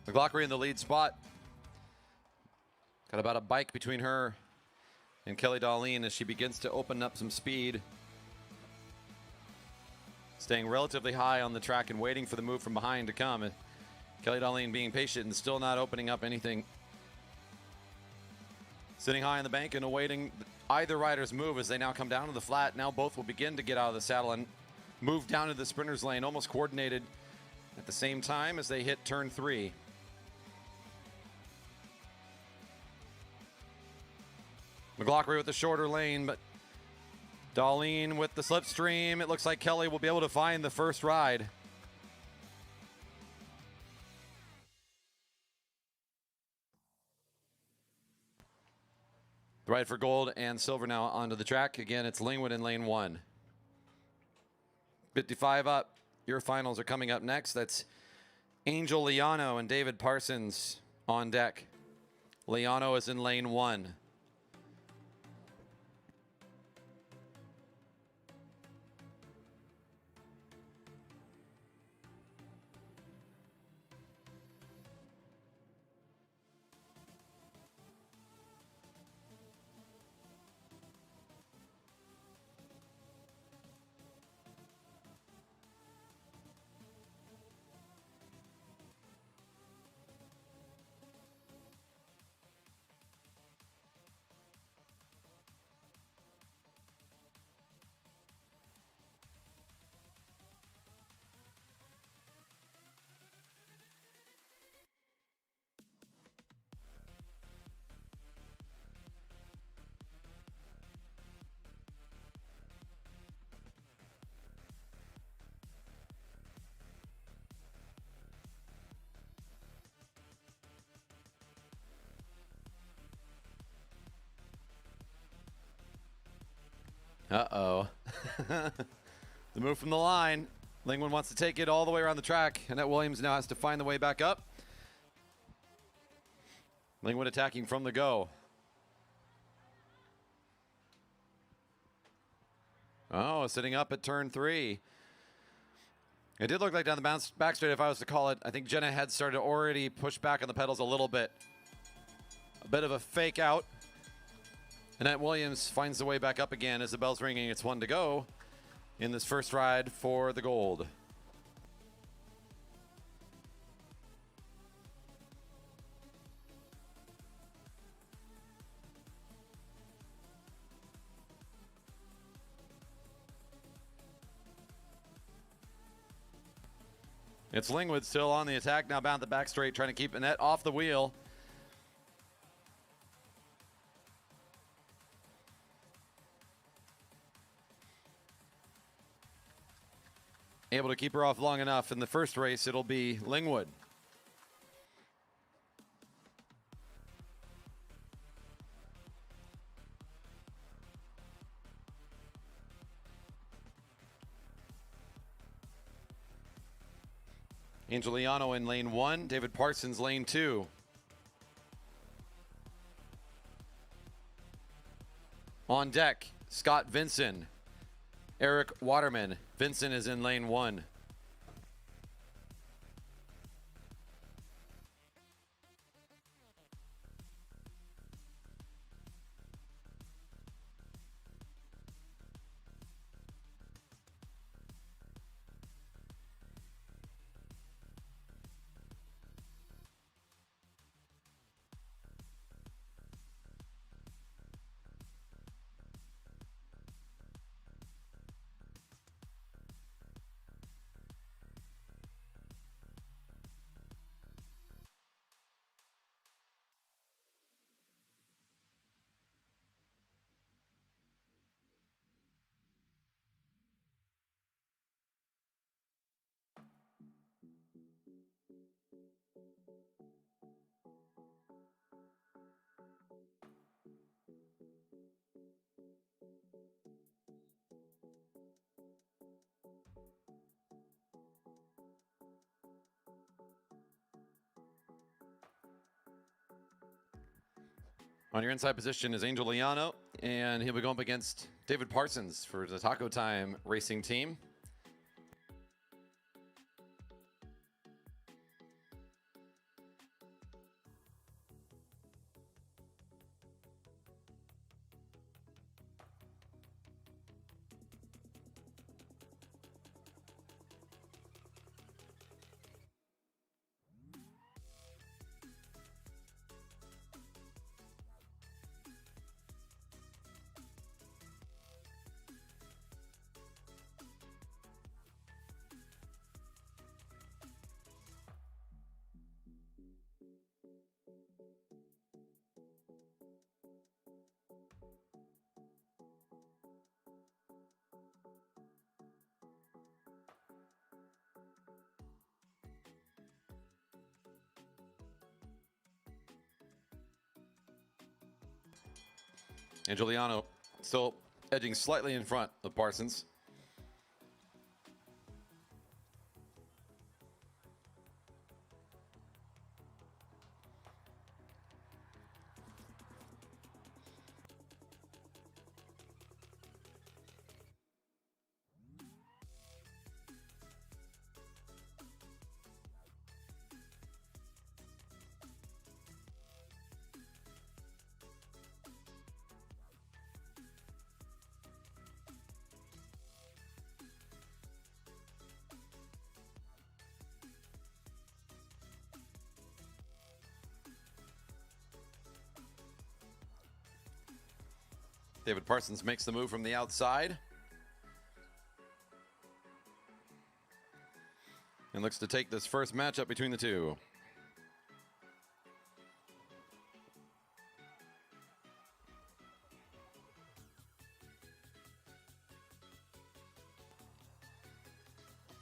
[SPEAKER 1] McLaughlin in the lead spot. Got about a bike between her and Kelly Darlene as she begins to open up some speed. Staying relatively high on the track and waiting for the move from behind to come. Kelly Darlene being patient and still not opening up anything. Sitting high on the bank and awaiting either rider's move as they now come down to the flat. Now both will begin to get out of the saddle and move down to the sprinter's lane, almost coordinated at the same time as they hit turn 3. McLaughlin with the shorter lane, but Darlene with the slipstream. It looks like Kelly will be able to find the first ride. The ride for gold and silver now onto the track. Again, it's Lingwood in lane 1. 55 up. Your finals are coming up next. That's Angel Liano and David Parsons on deck. Liano is in lane 1. Uh-oh. The move from the line. Lingwood wants to take it all the way around the track. Annette Williams now has to find the way back up. Lingwood attacking from the go. Oh, sitting up at turn 3. It did look like down the bounce back straight, if I was to call it. I think Jenna had started to already push back on the pedals a little bit. A bit of a fake out. Annette Williams finds the way back up again as the bell's ringing. It's 1 to go in this first ride for the gold. It's Lingwood still on the attack, now bound the back straight, trying to keep Annette off the wheel. Able to keep her off long enough. In the first race, it'll be Lingwood. Angeliano in lane 1, David Parsons lane 2. On deck, Scott Vinson, Eric Waterman. Vinson is in lane 1. On your inside position is Angel Liano, and he'll be going up against David Parsons for the Taco Time Racing Team. Angeliano still edging slightly in front of Parsons. David Parsons makes the move from the outside and looks to take this first matchup between the two.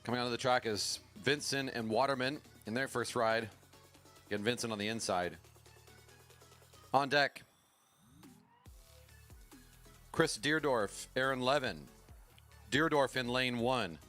[SPEAKER 1] Coming onto the track is Vincent and Waterman in their first ride. Again, Vincent on the inside. On deck, Chris Deerdorf, Aaron Levin. Deerdorf in lane 1.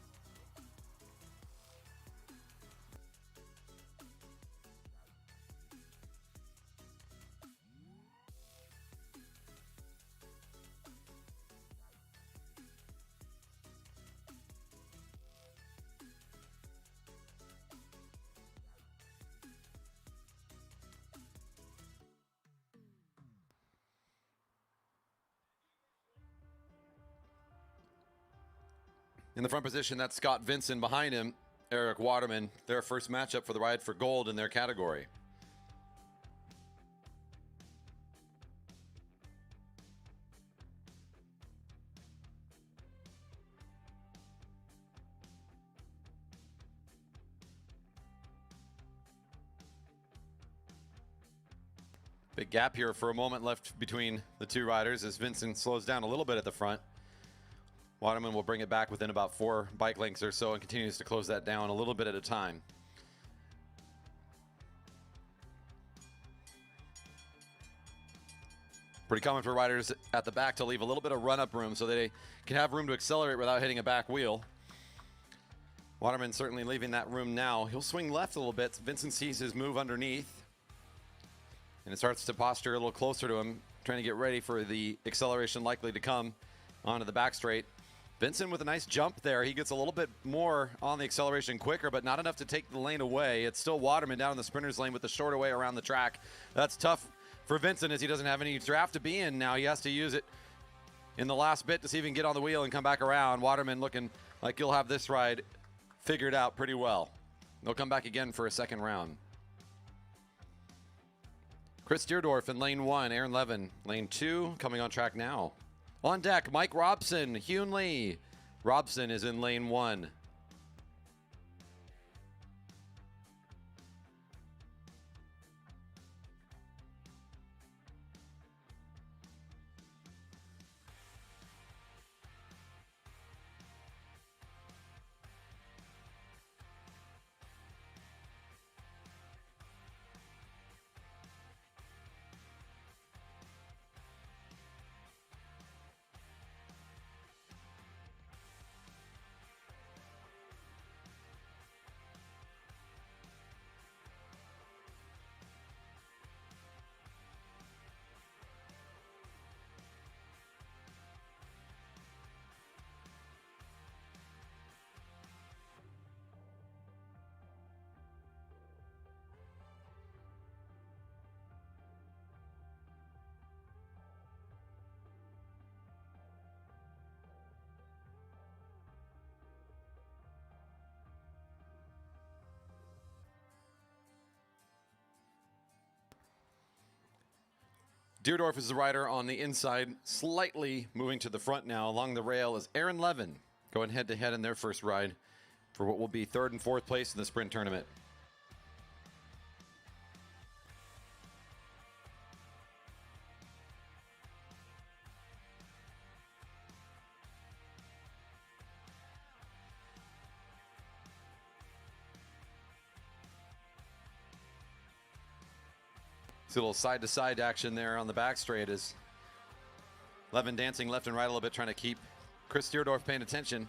[SPEAKER 1] In the front position, that's Scott Vincent. Behind him, Eric Waterman. Their first matchup for the ride for gold in their category. Big gap here for a moment left between the two riders as Vincent slows down a little bit at the front. Waterman will bring it back within about 4 bike lengths or so and continues to close that down a little bit at a time. Pretty common for riders at the back to leave a little bit of run-up room so they can have room to accelerate without hitting a back wheel. Waterman certainly leaving that room now. He'll swing left a little bit. Vincent sees his move underneath. And it starts to posture a little closer to him, trying to get ready for the acceleration likely to come onto the back straight. Vincent with a nice jump there. He gets a little bit more on the acceleration quicker, but not enough to take the lane away. It's still Waterman down in the sprinter's lane with the shorter way around the track. That's tough for Vincent as he doesn't have any draft to be in now. He has to use it in the last bit to see if he can get on the wheel and come back around. Waterman looking like he'll have this ride figured out pretty well. They'll come back again for a second round. Chris Deerdorf in lane 1, Aaron Levin, lane 2, coming on track now. On deck, Mike Robson, Hyun Lee. Robson is in lane 1. Deerdorf is the rider on the inside, slightly moving to the front now. Along the rail is Aaron Levin, going head-to-head in their first ride for what will be 3rd and 4th place in the sprint tournament. It's a little side-to-side action there on the back straight as Levin dancing left and right a little bit, trying to keep Chris Deerdorf paying attention.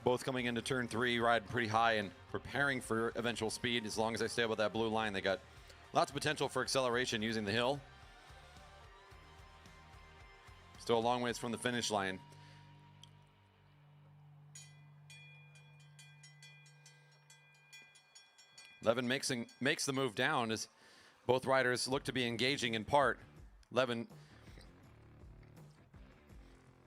[SPEAKER 1] Both coming into turn 3, riding pretty high and preparing for eventual speed. As long as they stay with that blue line, they got lots of potential for acceleration using the hill. Still a long ways from the finish line. Levin makes the move down as both riders look to be engaging in part. Levin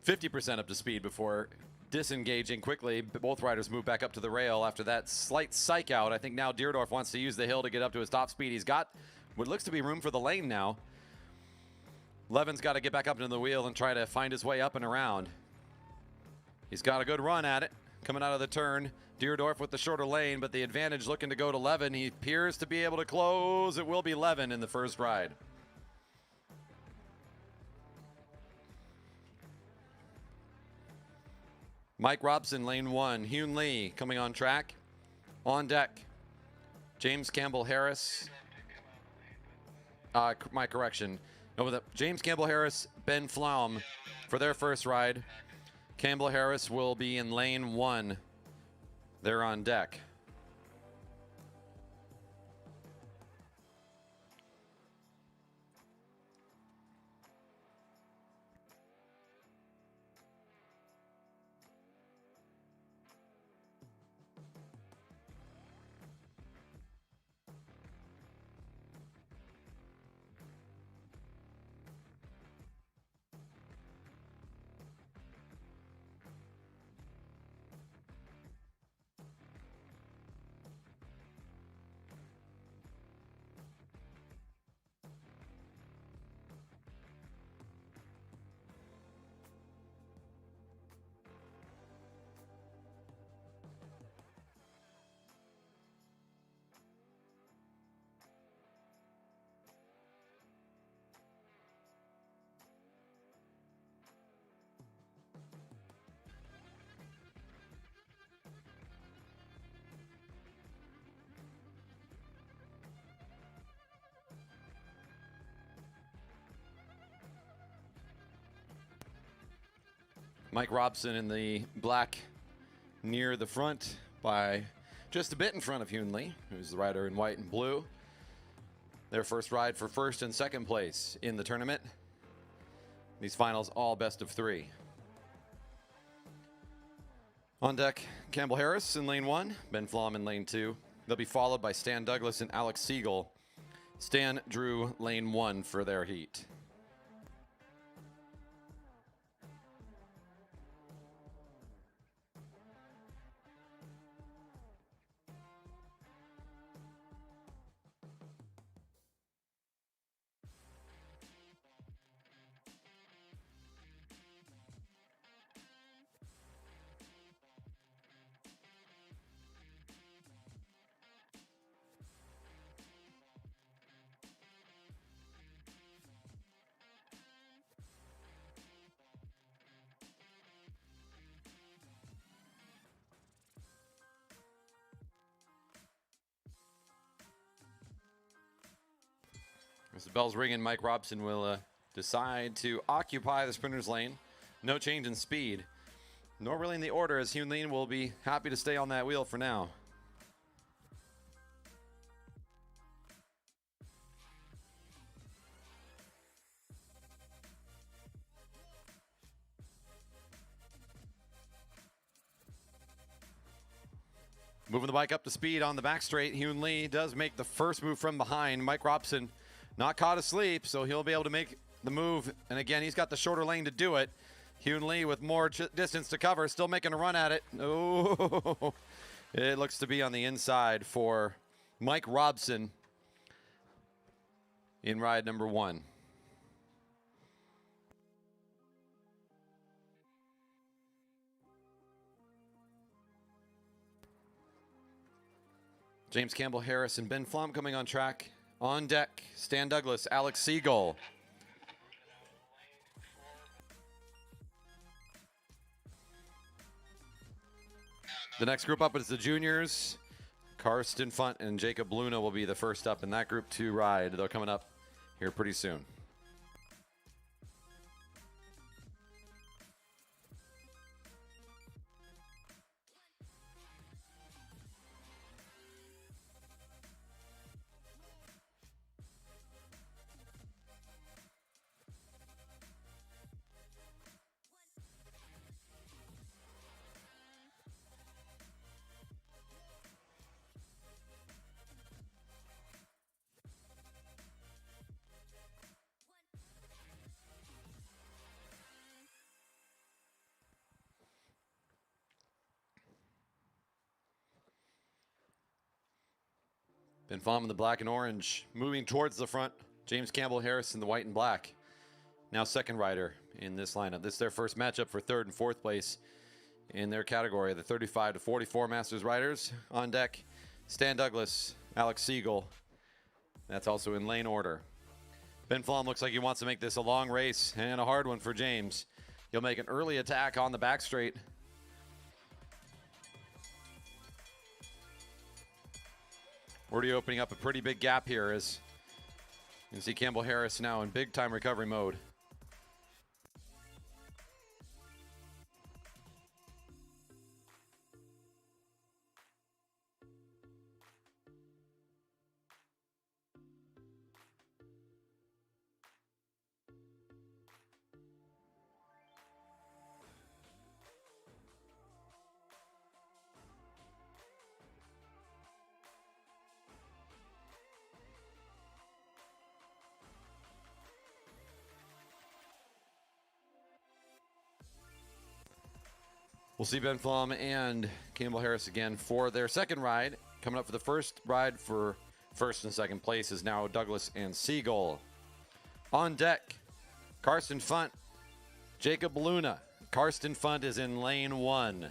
[SPEAKER 1] 50% up to speed before disengaging quickly. Both riders move back up to the rail after that slight psych out. I think now Deerdorf wants to use the hill to get up to his top speed. He's got what looks to be room for the lane now. Levin's got to get back up into the wheel and try to find his way up and around. He's got a good run at it. Coming out of the turn, Deerdorf with the shorter lane, but the advantage looking to go to Levin. He appears to be able to close. It will be Levin in the first ride. Mike Robson, lane 1. Hyun Lee coming on track. On deck, James Campbell Harris. My correction. James Campbell Harris, Ben Flaum for their first ride. Campbell Harris will be in lane 1. They're on deck. Mike Robson in the black near the front by just a bit in front of Hyun Lee, who's the rider in white and blue. Their first ride for first and second place in the tournament. These finals all best of 3. On deck, Campbell Harris in lane 1, Ben Flom in lane 2. They'll be followed by Stan Douglas and Alex Siegel. Stan drew lane 1 for their heat. As the bell's ringing, Mike Robson will decide to occupy the sprinter's lane. No change in speed, nor really in the order, as Hyun Lee will be happy to stay on that wheel for now. Moving the bike up to speed on the back straight, Hyun Lee does make the first move from behind. Mike Robson not caught asleep, so he'll be able to make the move. And again, he's got the shorter lane to do it. Hyun Lee with more distance to cover, still making a run at it. Oh, it looks to be on the inside for Mike Robson in ride number 1. James Campbell Harris and Ben Flom coming on track. On deck, Stan Douglas, Alex Siegel. The next group up is the juniors. Karsten Funt and Jacob Luna will be the first up in that group 2 ride. They're coming up here pretty soon. Ben Flom in the black and orange, moving towards the front. James Campbell Harris in the white and black. Now second rider in this lineup. This is their first matchup for 3rd and 4th place in their category. The 35 to 44 Masters riders. On deck, Stan Douglas, Alex Siegel. That's also in lane order. Ben Flom looks like he wants to make this a long race and a hard one for James. He'll make an early attack on the back straight. Already opening up a pretty big gap here as you can see Campbell Harris now in big time recovery mode. We'll see Ben Flom and Campbell Harris again for their second ride. Coming up for the first ride for first and second place is now Douglas and Siegel. On deck, Karsten Funt, Jacob Luna. Karsten Funt is in lane 1.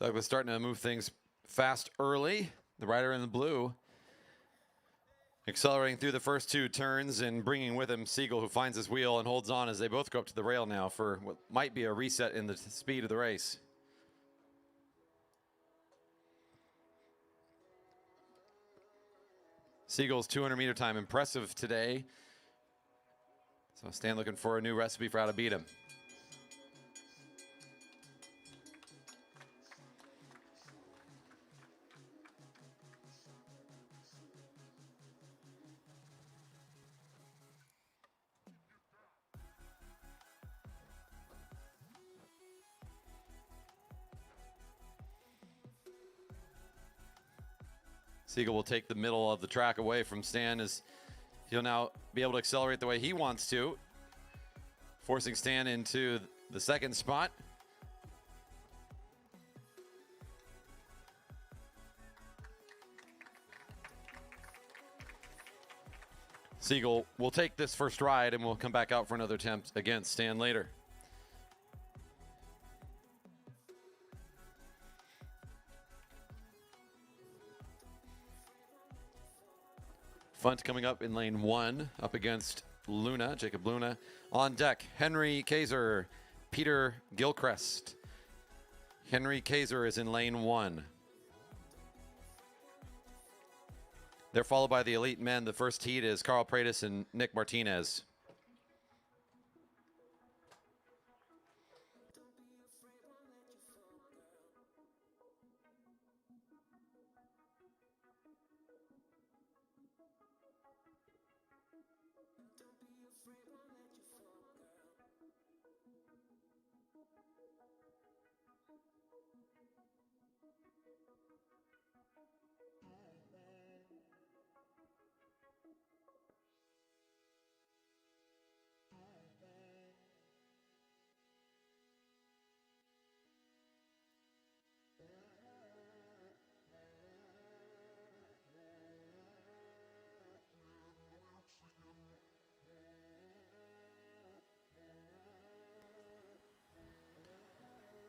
[SPEAKER 1] Douglas starting to move things fast early. The rider in the blue accelerating through the first two turns and bringing with him Siegel, who finds his wheel and holds on as they both go up to the rail now for what might be a reset in the speed of the race. Siegel's 200-meter time impressive today. So Stan looking for a new recipe for how to beat him. Siegel will take the middle of the track away from Stan as he'll now be able to accelerate the way he wants to, forcing Stan into the second spot. Siegel will take this first ride and we'll come back out for another attempt against Stan later. Funt coming up in lane 1 up against Luna, Jacob Luna. On deck, Henry Kaiser, Peter Gilchrist. Henry Kaiser is in lane 1. They're followed by the elite men. The first heat is Carl Pratis and Nick Martinez.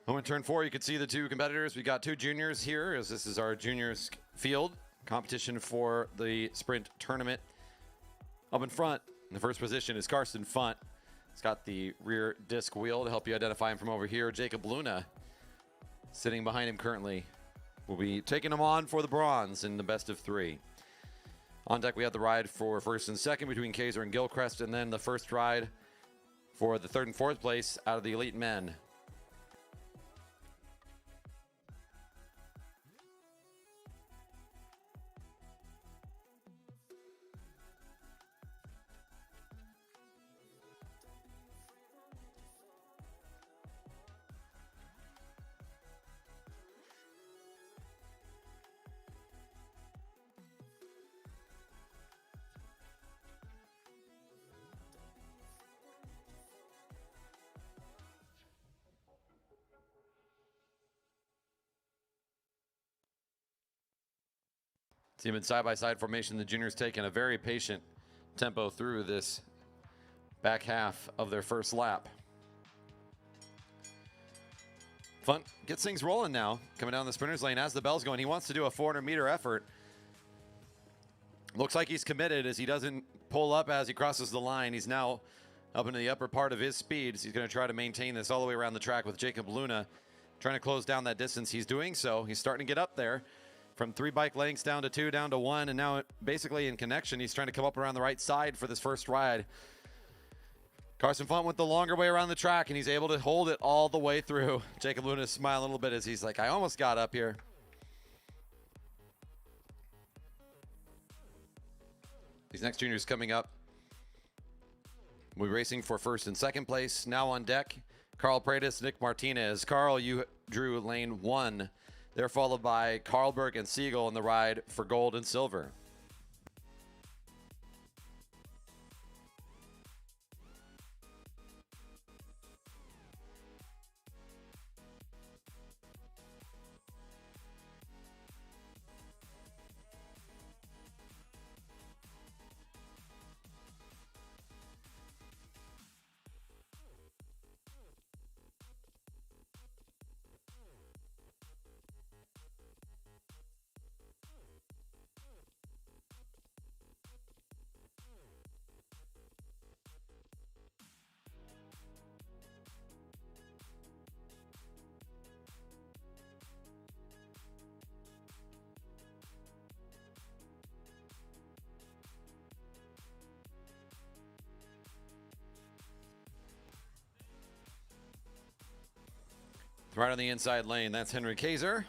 [SPEAKER 1] Oh, in turn 4, you can see the two competitors. We got two juniors here, as this is our juniors field competition for the sprint tournament. Up in front, in the first position, is Carson Funt. He's got the rear disc wheel to help you identify him from over here. Jacob Luna, sitting behind him currently, will be taking him on for the bronze in the best of 3. On deck, we have the ride for first and second between Kaiser and Gilchrist, and then the first ride for the third and fourth place out of the elite men. Team in side-by-side formation. The juniors taking a very patient tempo through this back half of their first lap. Funt gets things rolling now, coming down the sprinter's lane as the bell's going. He wants to do a 400-meter effort. Looks like he's committed as he doesn't pull up as he crosses the line. He's now up into the upper part of his speed. He's going to try to maintain this all the way around the track with Jacob Luna trying to close down that distance. He's doing so. He's starting to get up there. From 3 bike lengths down to 2, down to 1, and now basically in connection, he's trying to come up around the right side for this first ride. Carson Funt went the longer way around the track, and he's able to hold it all the way through. Jacob Luna smiling a little bit as he's like, I almost got up here. These next juniors coming up. We're racing for first and second place. Now on deck, Carl Pratis, Nick Martinez. Carl, you drew lane 1. They're followed by Carlberg and Siegel in the ride for gold and silver. Right on the inside lane, that's Henry Kaiser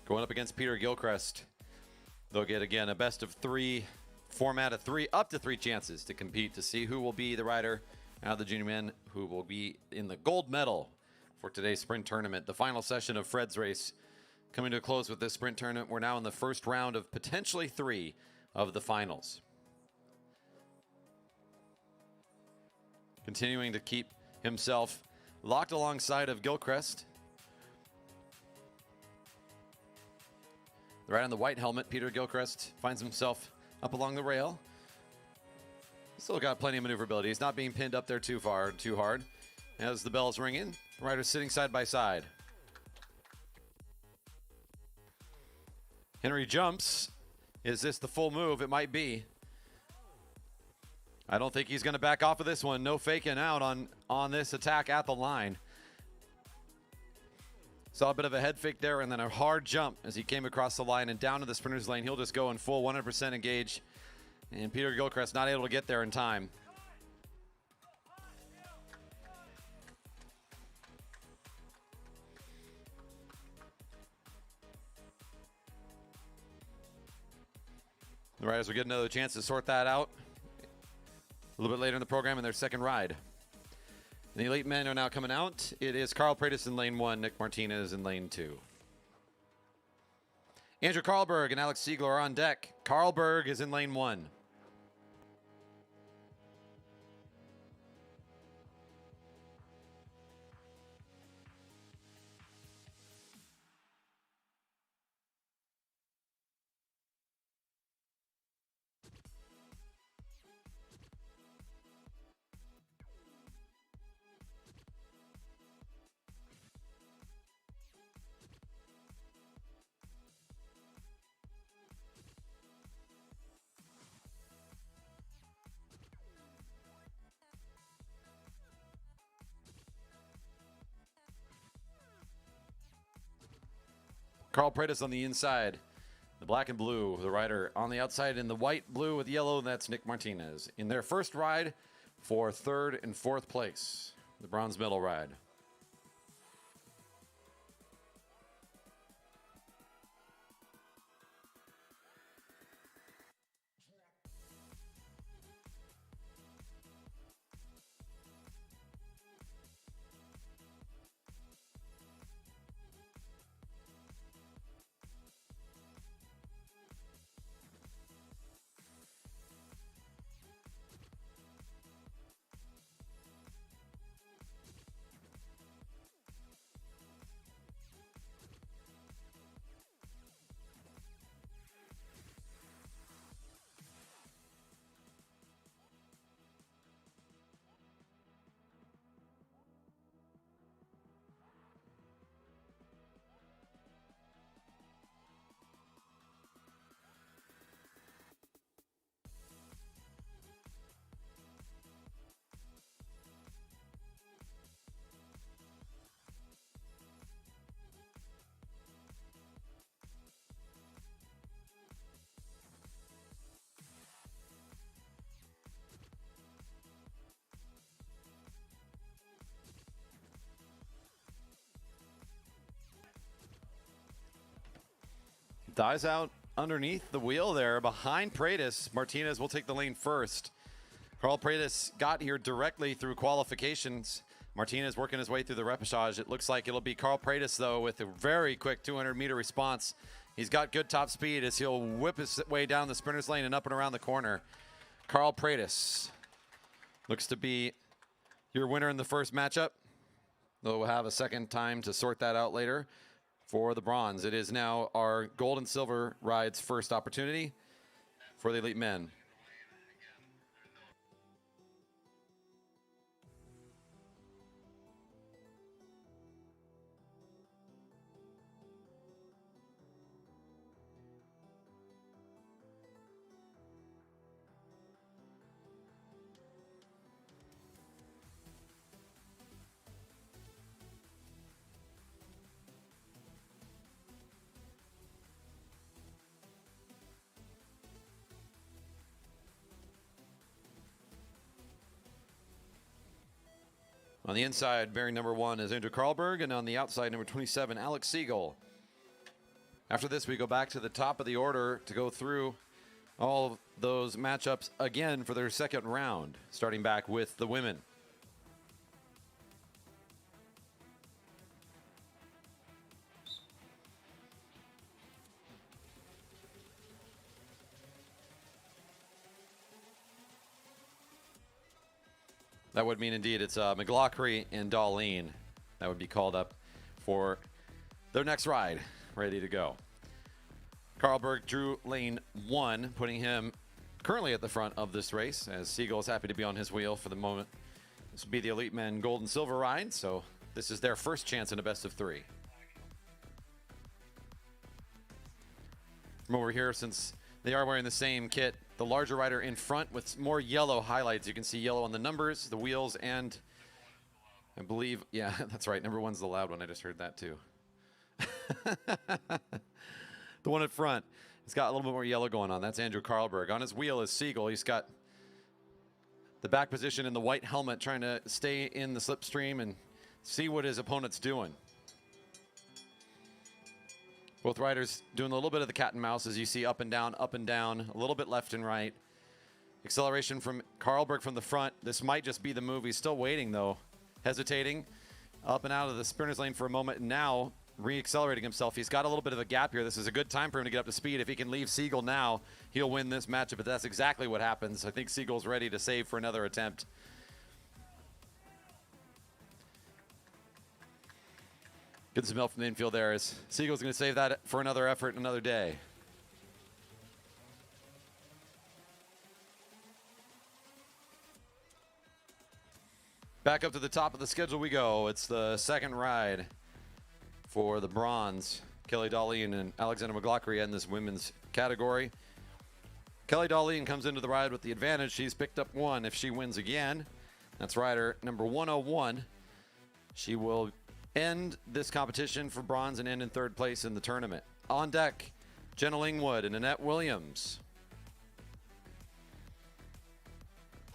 [SPEAKER 1] going up against Peter Gilchrist. They'll get, again, a best of 3 format of 3, up to 3 chances to compete to see who will be the rider out of the junior men who will be in the gold medal for today's sprint tournament. The final session of Fred's race coming to a close with this sprint tournament. We're now in the first round of potentially 3 of the finals. Continuing to keep himself locked alongside of Gilchrist. Right on the white helmet, Peter Gilchrist finds himself up along the rail. Still got plenty of maneuverability. He's not being pinned up there too hard. As the bell's ringing, the riders sitting side by side. Henry jumps. Is this the full move? It might be. I don't think he's going to back off of this one. No faking out on this attack at the line. Saw a bit of a head fake there and then a hard jump as he came across the line and down to the sprinter's lane. He'll just go in full 100% engage. And Peter Gilchrist not able to get there in time. The riders will get another chance to sort that out a little bit later in the program in their second ride. The elite men are now coming out. It is Carl Pratis in lane 1, Nick Martinez in lane 2. Andrew Karlberg and Alex Siegler are on deck. Karlberg is in lane 1. Carl Pratis on the inside, the black and blue. The rider on the outside in the white, blue with yellow, that's Nick Martinez. In their first ride for 3rd and 4th place, the bronze medal ride. Dies out underneath the wheel there behind Pratis. Martinez will take the lane first. Carl Pratis got here directly through qualifications. Martinez working his way through the repechage. It looks like it'll be Carl Pratis, though, with a very quick 200-meter response. He's got good top speed as he'll whip his way down the sprinter's lane and up and around the corner. Carl Pratis looks to be your winner in the first matchup. Though we'll have a second time to sort that out later. For the bronze, it is now our gold and silver ride's first opportunity for the elite men. On the inside, bearing number 1 is Andrew Karlberg, and on the outside, number 27, Alex Siegel. After this, we go back to the top of the order to go through all of those matchups again for their second round, starting back with the women. That would mean indeed it's McLaughlin and Darlene that would be called up for their next ride, ready to go. Karlberg drew lane 1, putting him currently at the front of this race, as Siegel is happy to be on his wheel for the moment. This will be the Elite Men Gold and Silver ride, so this is their first chance in a best of 3. From over here, since they are wearing the same kit, the larger rider in front with more yellow highlights. You can see yellow on the numbers, the wheels, and I believe, yeah, that's right. Number 1's the loud one. I just heard that too. The one in front, it's got a little bit more yellow going on. That's Andrew Karlberg. On his wheel is Siegel. He's got the back position in the white helmet, trying to stay in the slipstream and see what his opponent's doing. Both riders doing a little bit of the cat and mouse, as you see up and down, a little bit left and right. Acceleration from Karlberg from the front. This might just be the move. He's still waiting, though. Hesitating. Up and out of the sprinter's lane for a moment. Now re-accelerating himself. He's got a little bit of a gap here. This is a good time for him to get up to speed. If he can leave Siegel now, he'll win this matchup. But that's exactly what happens. I think Siegel's ready to save for another attempt. Good some help from the infield there, as Siegel's going to save that for another effort, another day. Back up to the top of the schedule we go. It's the second ride for the bronze. Kelly Darlene and Alexander McLaughlin in this women's category. Kelly Darlene comes into the ride with the advantage. She's picked up 1 if she wins again. That's rider number 101. She will end this competition for bronze and end in 3rd place in the tournament. On deck, Jenna Lingwood and Annette Williams.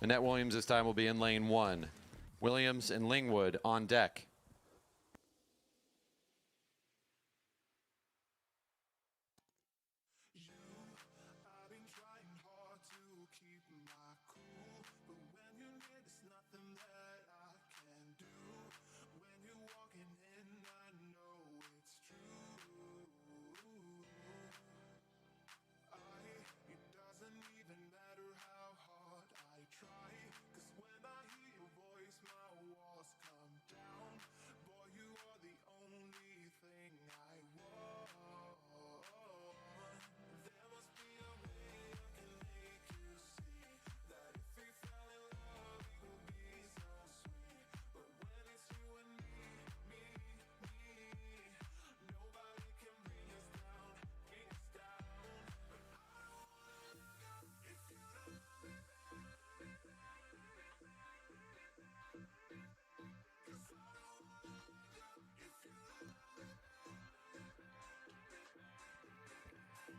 [SPEAKER 1] Annette Williams this time will be in lane 1. Williams and Lingwood on deck.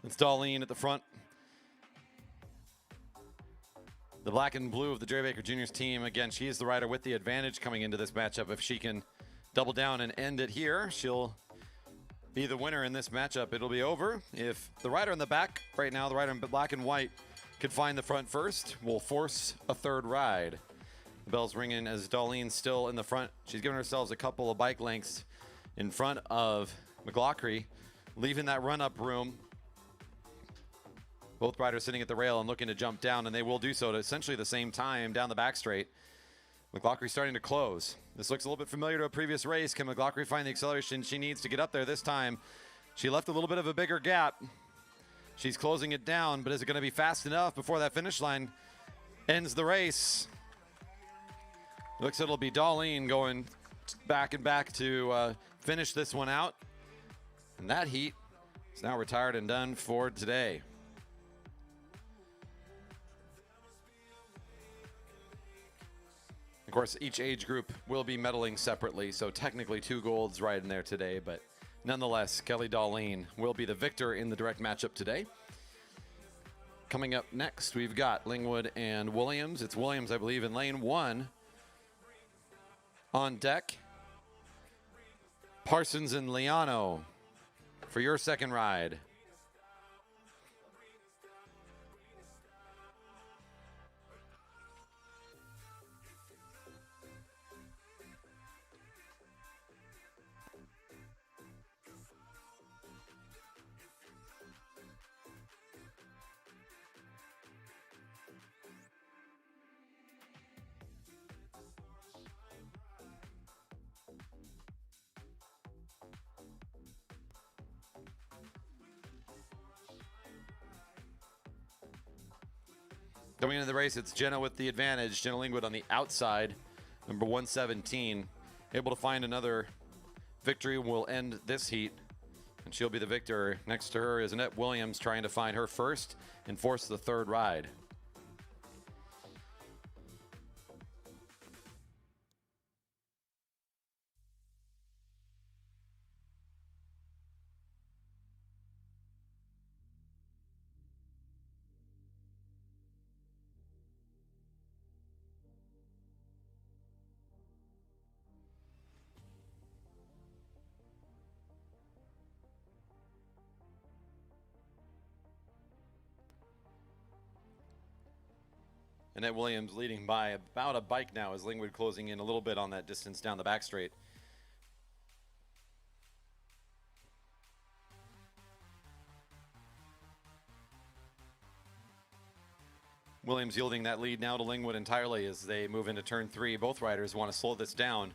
[SPEAKER 1] It's Darlene at the front. The black and blue of the Jerry Baker Jr.'s team. Again, she is the rider with the advantage coming into this matchup. If she can double down and end it here, she'll be the winner in this matchup. It'll be over. If the rider in the back right now, the rider in black and white, could find the front first, we'll force a 3rd ride. The bell's ringing as Darlene's still in the front. She's given herself a couple of bike lengths in front of McLaughlin, leaving that run-up room. Both riders sitting at the rail and looking to jump down, and they will do so at essentially the same time down the back straight. McLaughlin starting to close. This looks a little bit familiar to a previous race. Can McLaughlin find the acceleration she needs to get up there this time? She left a little bit of a bigger gap. She's closing it down, but is it going to be fast enough before that finish line ends the race? Looks like it'll be Darlene going back and back to finish this one out. And that heat is now retired and done for today. Of course, each age group will be medaling separately, so technically 2 golds right in there today, but nonetheless, Kelly Darlene will be the victor in the direct matchup today. Coming up next, we've got Lingwood and Williams. It's Williams, I believe, in lane 1. On deck, Parsons and Liano for your second ride. Coming into the race, it's Jenna with the advantage. Jenna Lingwood on the outside, number 117. Able to find another victory will end this heat, and she'll be the victor. Next to her is Annette Williams trying to find her first and force the third ride. Annette Williams leading by about a bike now as Lingwood closing in a little bit on that distance down the back straight. Williams yielding that lead now to Lingwood entirely as they move into turn 3. Both riders want to slow this down.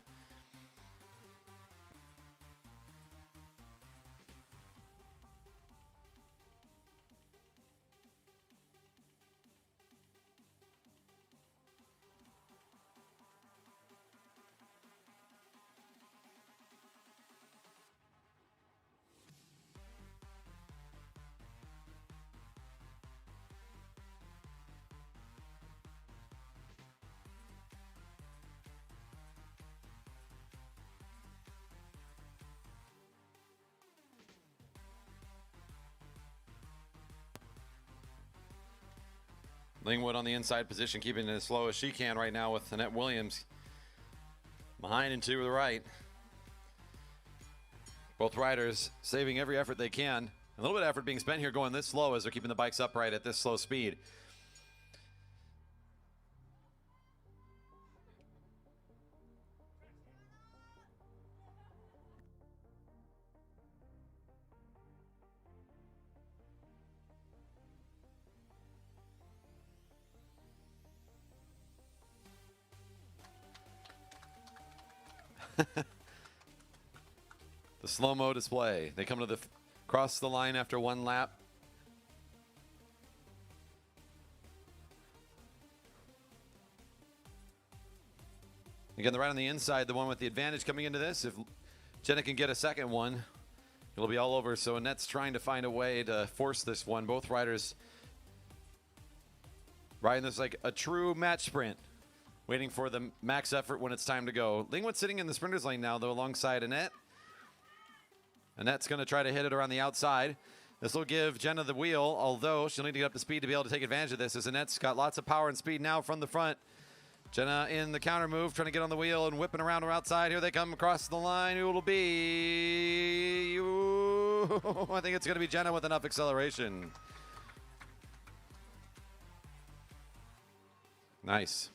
[SPEAKER 1] Lingwood on the inside position, keeping it as slow as she can right now with Annette Williams behind and to the right. Both riders saving every effort they can. A little bit of effort being spent here going this slow as they're keeping the bikes upright at this slow speed. The slow-mo display. They come to the cross the line after one lap. Again, the ride on the inside, the one with the advantage coming into this. If Jenna can get a second one, it'll be all over. So Annette's trying to find a way to force this one. Both riders riding this like a true match sprint, waiting for the max effort when it's time to go. Lingwood sitting in the sprinter's lane now, though, alongside Annette. Annette's going to try to hit it around the outside. This will give Jenna the wheel, although she'll need to get up to speed to be able to take advantage of this, as Annette's got lots of power and speed now from the front. Jenna in the counter move, trying to get on the wheel and whipping around her outside. Here they come across the line. Who will it be? I think it's going to be Jenna with enough acceleration. Nice.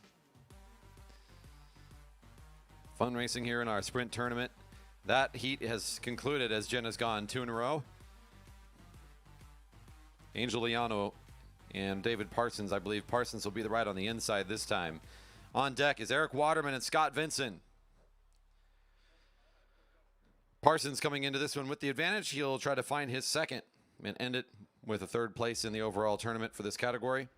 [SPEAKER 1] Fun racing here in our sprint tournament. That heat has concluded as Jenna's gone 2 in a row. Angel Liano and David Parsons. I believe Parsons will be the ride on the inside this time. On deck is Eric Waterman and Scott Vincent. Parsons coming into this one with the advantage. He'll try to find his second and end it with a third place in the overall tournament for this category.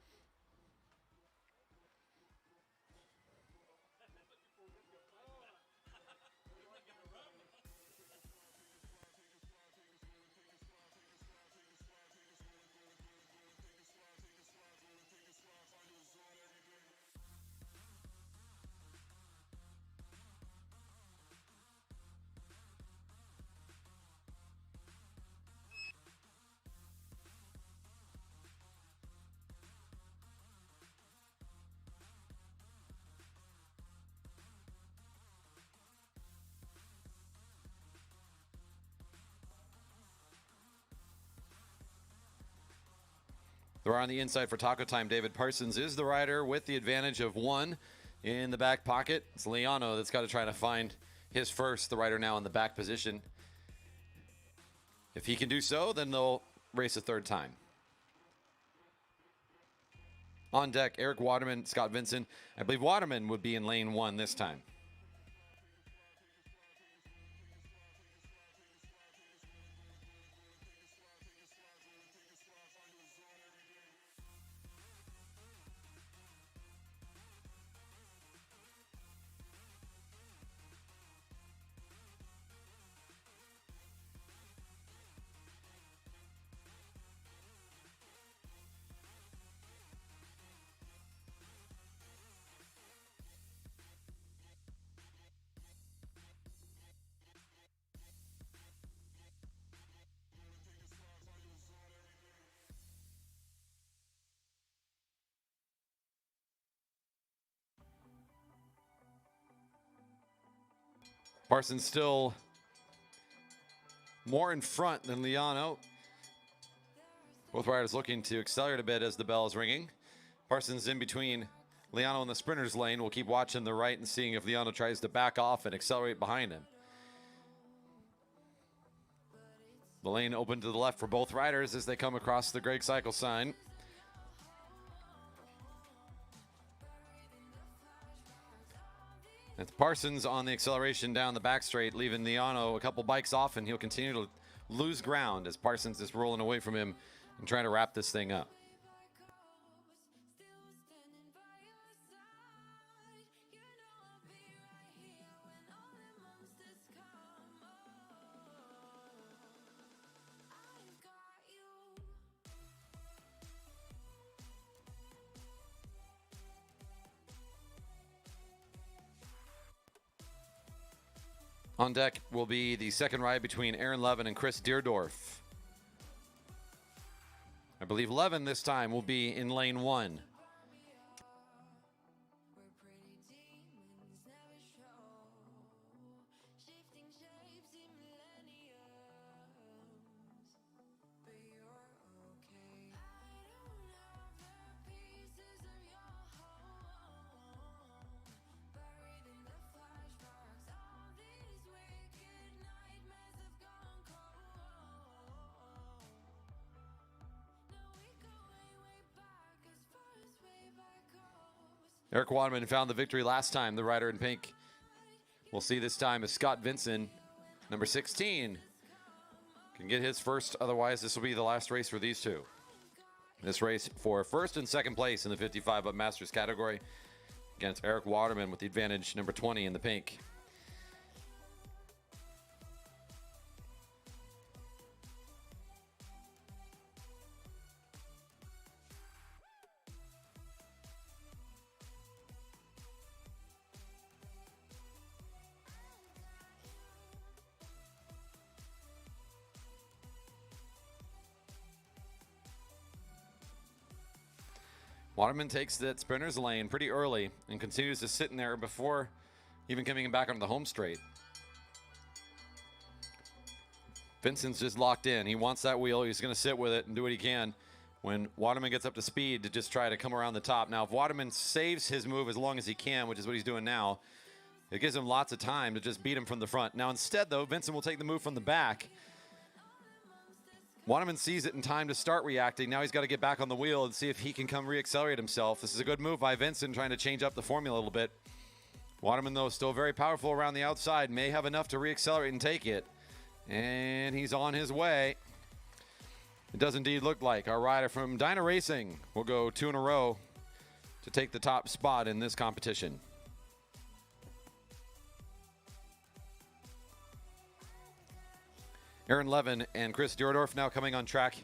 [SPEAKER 1] They're on the inside for Taco Time. David Parsons is the rider with the advantage of 1 in the back pocket. It's Liano that's got to try to find his first, the rider now in the back position. If he can do so, then they'll race a third time. On deck, Eric Waterman, Scott Vincent. I believe Waterman would be in lane 1 this time. Parsons still more in front than Liano. Both riders looking to accelerate a bit as the bell is ringing. Parsons in between Liano in the sprinter's lane. We'll keep watching the right and seeing if Liano tries to back off and accelerate behind him. The lane open to the left for both riders as they come across the Greg Cycle sign. It's Parsons on the acceleration down the back straight, leaving Liano a couple bikes off, and he'll continue to lose ground as Parsons is rolling away from him and trying to wrap this thing up. On deck will be the second ride between Aaron Levin and Chris Deerdorf. I believe Levin this time will be in lane 1. Eric Waterman found the victory last time. The rider in pink we'll see this time is Scott Vincent, number 16. Can get his first, otherwise this will be the last race for these two. This race for first and second place in the 55 up Masters category against Eric Waterman with the advantage, number 20 in the pink. Waterman takes that sprinter's lane pretty early and continues to sit in there before even coming back onto the home straight. Vincent's just locked in. He wants that wheel. He's going to sit with it and do what he can when Waterman gets up to speed to just try to come around the top. Now, if Waterman saves his move as long as he can, which is what he's doing now, it gives him lots of time to just beat him from the front. Now, instead, though, Vincent will take the move from the back. Waterman sees it in time to start reacting. Now he's got to get back on the wheel and see if he can come re-accelerate himself. This is a good move by Vincent, trying to change up the formula a little bit. Waterman, though, still very powerful around the outside. May have enough to re-accelerate and take it. And he's on his way. It does indeed look like our rider from Dyna Racing will go 2 in a row to take the top spot in this competition. Aaron Levin and Chris Deerdorf now coming on track.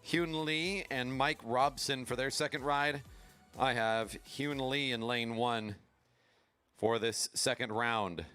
[SPEAKER 1] Hyun Lee and Mike Robson for their second ride. I have Hyun Lee in lane 1 for this second round.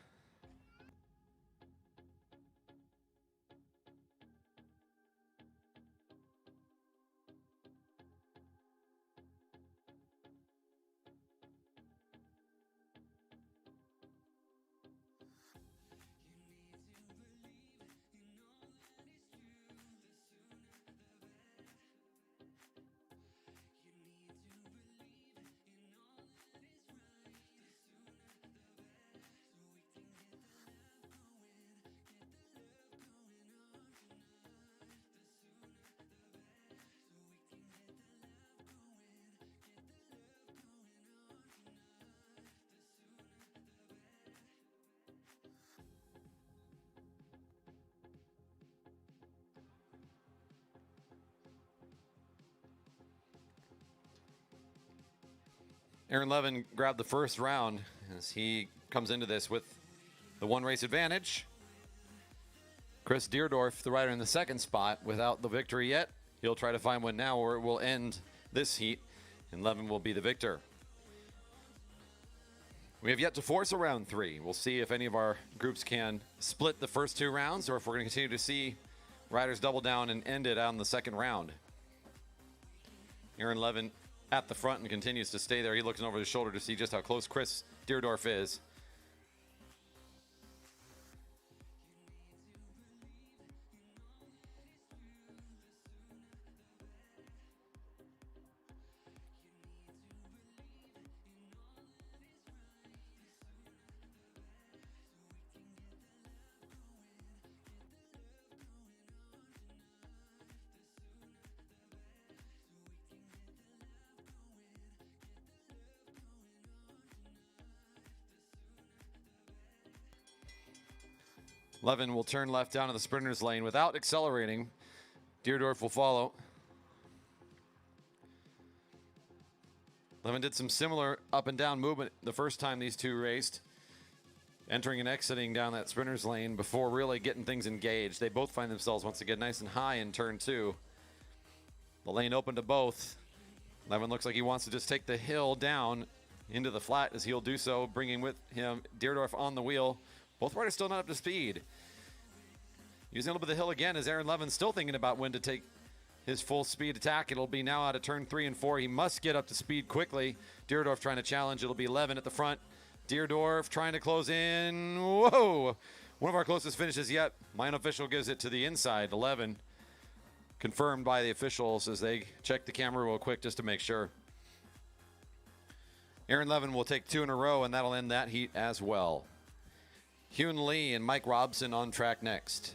[SPEAKER 1] Aaron Levin grabbed the first round as he comes into this with the one race advantage. Chris Deerdorf, the rider in the second spot, without the victory yet. He'll try to find one now or it will end this heat, and Levin will be the victor. We have yet to force a round 3. We'll see if any of our groups can split the first 2 rounds or if we're going to continue to see riders double down and end it on the second round. Aaron Levin at the front and continues to stay there. He looks over his shoulder to see just how close Chris Deerdorf is. Levin will turn left down to the sprinter's lane without accelerating. Deerdorf will follow. Levin did some similar up and down movement the first time these two raced, entering and exiting down that sprinter's lane before really getting things engaged. They both find themselves once again nice and high in turn 2. The lane open to both. Levin looks like he wants to just take the hill down into the flat as he'll do so, bringing with him Deerdorf on the wheel. Both riders still not up to speed. Using a little bit of the hill again as Aaron Levin's still thinking about when to take his full speed attack. It'll be now out of turn 3 and 4. He must get up to speed quickly. Deerdorf trying to challenge. It'll be Levin at the front. Deerdorf trying to close in. Whoa! One of our closest finishes yet. My unofficial gives it to the inside. 11. Confirmed by the officials as they check the camera real quick just to make sure. Aaron Levin will take 2 in a row, and that'll end that heat as well. Hyun Lee and Mike Robson on track next.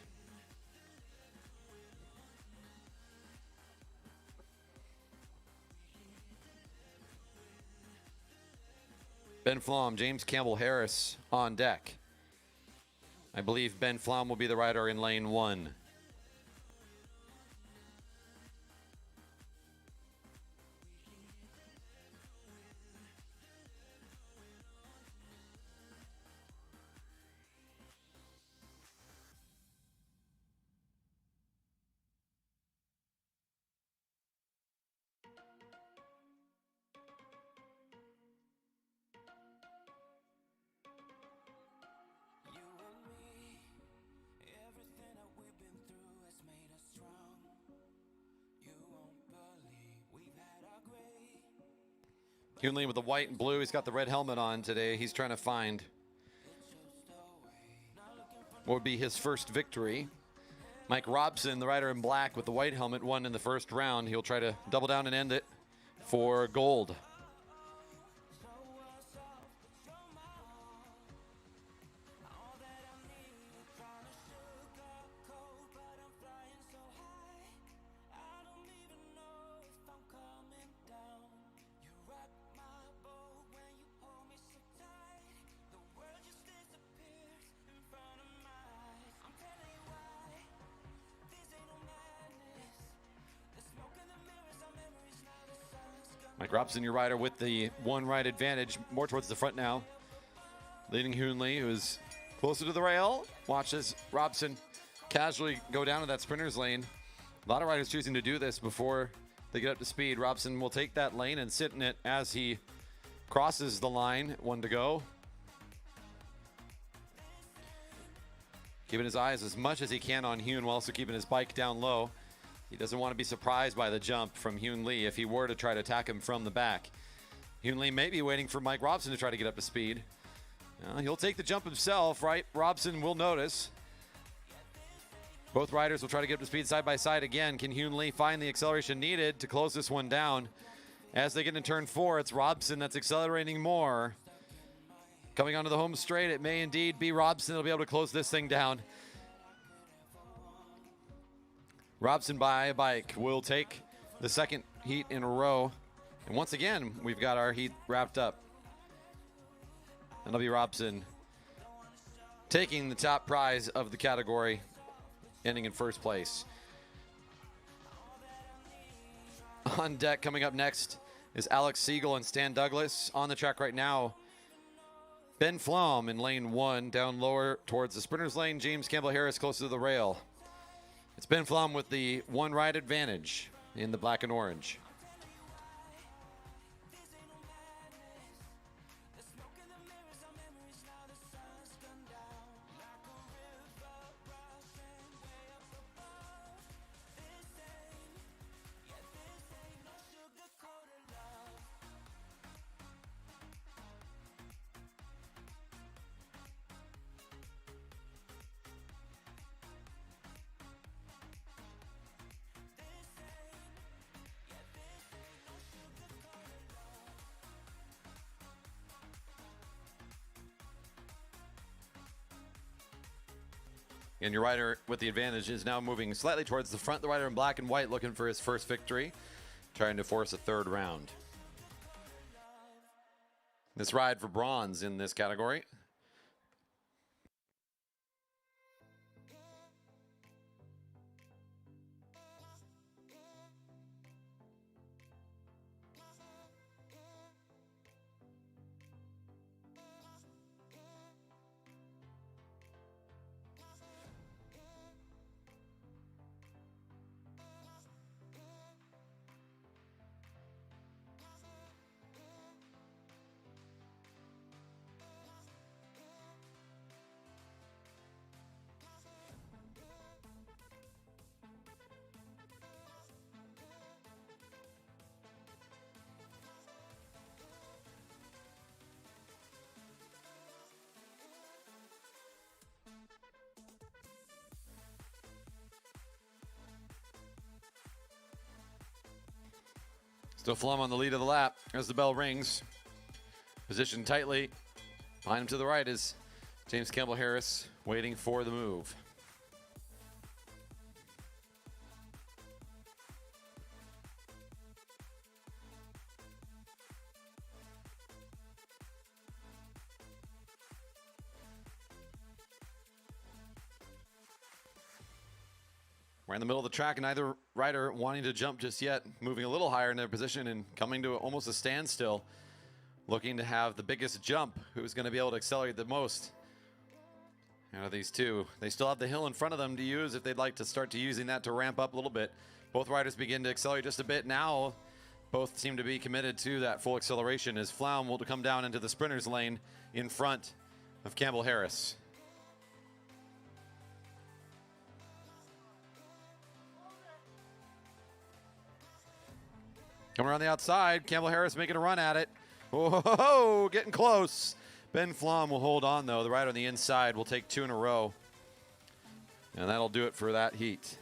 [SPEAKER 1] Ben Flom, James Campbell Harris on deck. I believe Ben Flom will be the rider in lane 1. Hyun Lee with the white and blue. He's got the red helmet on today. He's trying to find what would be his first victory. Mike Robson, the rider in black with the white helmet, won in the first round. He'll try to double down and end it for gold. Mike Robson, your rider with the one ride advantage, more towards the front now. Leading Hyun Lee, who's closer to the rail. Watches Robson casually go down to that sprinter's lane. A lot of riders choosing to do this before they get up to speed. Robson will take that lane and sit in it as he crosses the line. 1 to go. Keeping his eyes as much as he can on Hyun while also keeping his bike down low. He doesn't want to be surprised by the jump from Hyun Lee if he were to try to attack him from the back. Hyun Lee may be waiting for Mike Robson to try to get up to speed. He'll take the jump himself, right? Robson will notice. Both riders will try to get up to speed side by side again. Can Hyun Lee find the acceleration needed to close this one down? As they get into turn 4, it's Robson that's accelerating more. Coming onto the home straight, it may indeed be Robson that'll be able to close this thing down. Robson by a bike will take the second heat in a row. And once again, we've got our heat wrapped up. And it'll be Robson taking the top prize of the category, ending in first place. On deck coming up next, is Alex Siegel and Stan Douglas. On the track right now, Ben Flom in lane 1, down lower towards the sprinters lane. James Campbell Harris closer to the rail. It's Ben Flom with the one ride advantage in the black and orange. And your rider with the advantage is now moving slightly towards the front. The rider in black and white looking for his first victory, trying to force a third round. This ride for bronze in this category. Still Flum on the lead of the lap as the bell rings. Positioned tightly. Behind him to the right is James Campbell Harris waiting for the move. We're in the middle of the track, and neither rider wanting to jump just yet, moving a little higher in their position and coming to almost a standstill, looking to have the biggest jump. Who's going to be able to accelerate the most out of these two? They still have the hill in front of them to use if they'd like to start to using that to ramp up a little bit. Both riders begin to accelerate just a bit now. Both seem to be committed to that full acceleration as Flaum will come down into the sprinters lane in front of Campbell Harris. Coming around the outside, Campbell Harris making a run at it. Whoa, getting close. Ben Flom will hold on, though. The rider on the inside will take 2 in a row. And that'll do it for that heat.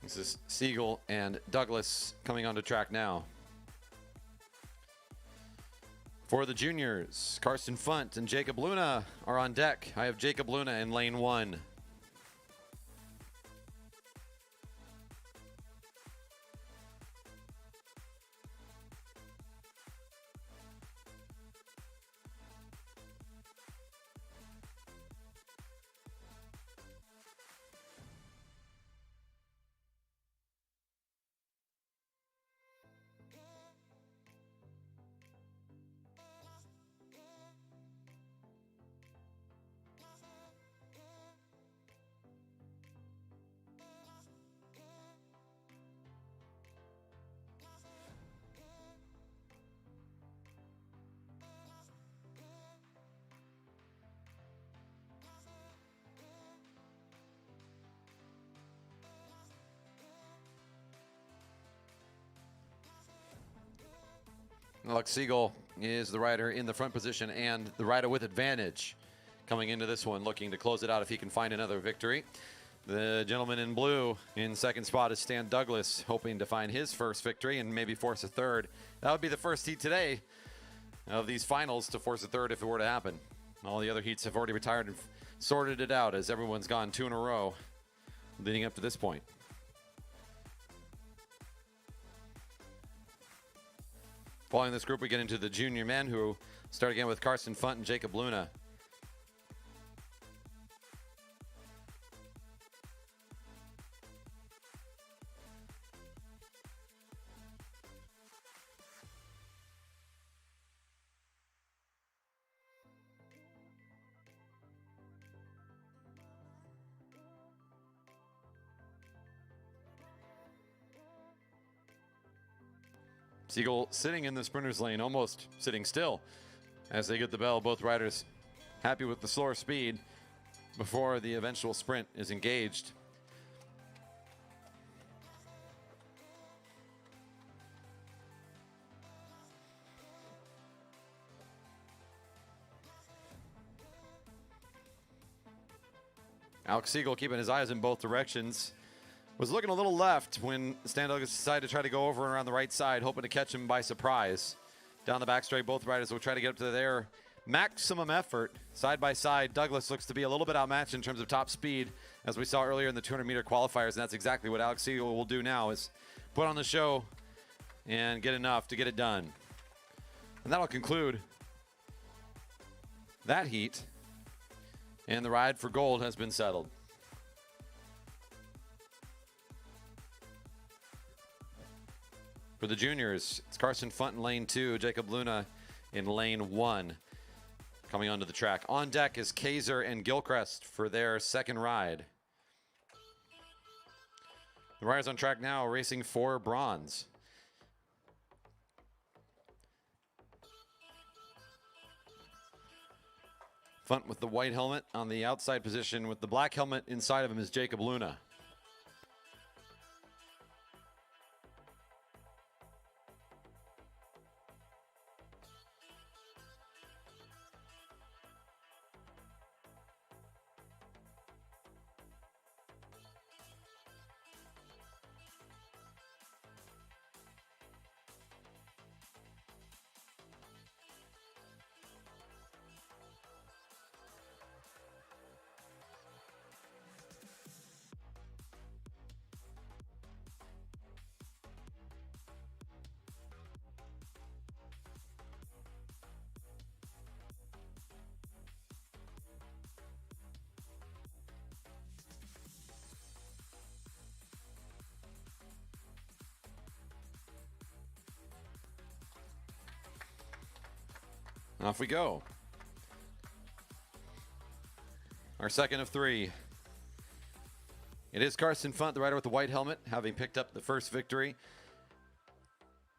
[SPEAKER 1] This is Siegel and Douglas coming onto track now. For the juniors, Carson Funt and Jacob Luna are on deck. I have Jacob Luna in lane 1. Alex Siegel is the rider in the front position and the rider with advantage coming into this one, looking to close it out if he can find another victory. The gentleman in blue in second spot is Stan Douglas, hoping to find his first victory and maybe force a third. That would be the first heat today of these finals to force a third if it were to happen. All the other heats have already retired and sorted it out as everyone's gone 2 in a row leading up to this point. Following this group, we get into the junior men who start again with Carson Funt and Jacob Luna. Siegel sitting in the sprinter's lane, almost sitting still as they get the bell. Both riders happy with the slower speed before the eventual sprint is engaged. Alex Siegel keeping his eyes in both directions. Was looking a little left when Stan Douglas decided to try to go over and around the right side, hoping to catch him by surprise. Down the back straight, both riders will try to get up to their maximum effort. Side by side, Douglas looks to be a little bit outmatched in terms of top speed, as we saw earlier in the 200-meter qualifiers, and that's exactly what Alex Siegel will do now, is put on the show and get enough to get it done. And that'll conclude that heat. And the ride for gold has been settled. For the juniors, it's Carson Funt in lane 2, Jacob Luna in lane 1. Coming onto the track. On deck is Kaiser and Gilchrist for their second ride. The riders on track now racing for bronze. Funt with the white helmet on the outside position. With the black helmet inside of him is Jacob Luna. Off we go. Our second of 3. It is Carson Funt, the rider with the white helmet, having picked up the first victory.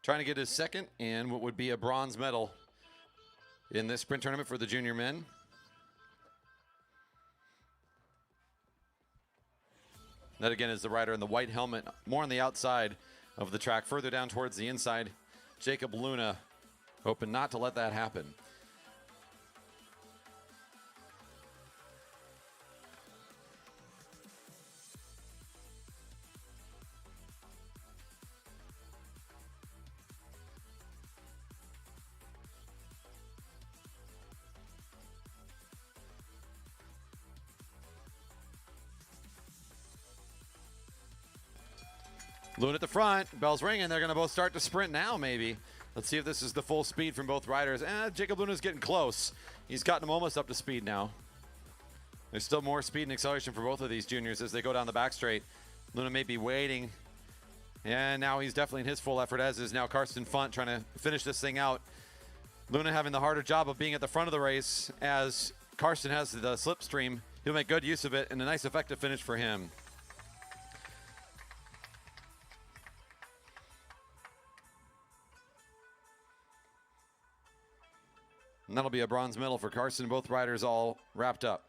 [SPEAKER 1] Trying to get his second and what would be a bronze medal in this sprint tournament for the junior men. That again is the rider in the white helmet, more on the outside of the track, further down towards the inside. Jacob Luna, hoping not to let that happen. Luna at the front, bell's ringing. They're going to both start to sprint now, maybe. Let's see if this is the full speed from both riders. Jacob Luna's getting close. He's gotten them almost up to speed now. There's still more speed and acceleration for both of these juniors as they go down the back straight. Luna may be waiting. And now he's definitely in his full effort, as is now Carson Funt trying to finish this thing out. Luna having the harder job of being at the front of the race, as Carson has the slipstream. He'll make good use of it, and a nice effective finish for him. And that'll be a bronze medal for Carson. Both riders all wrapped up.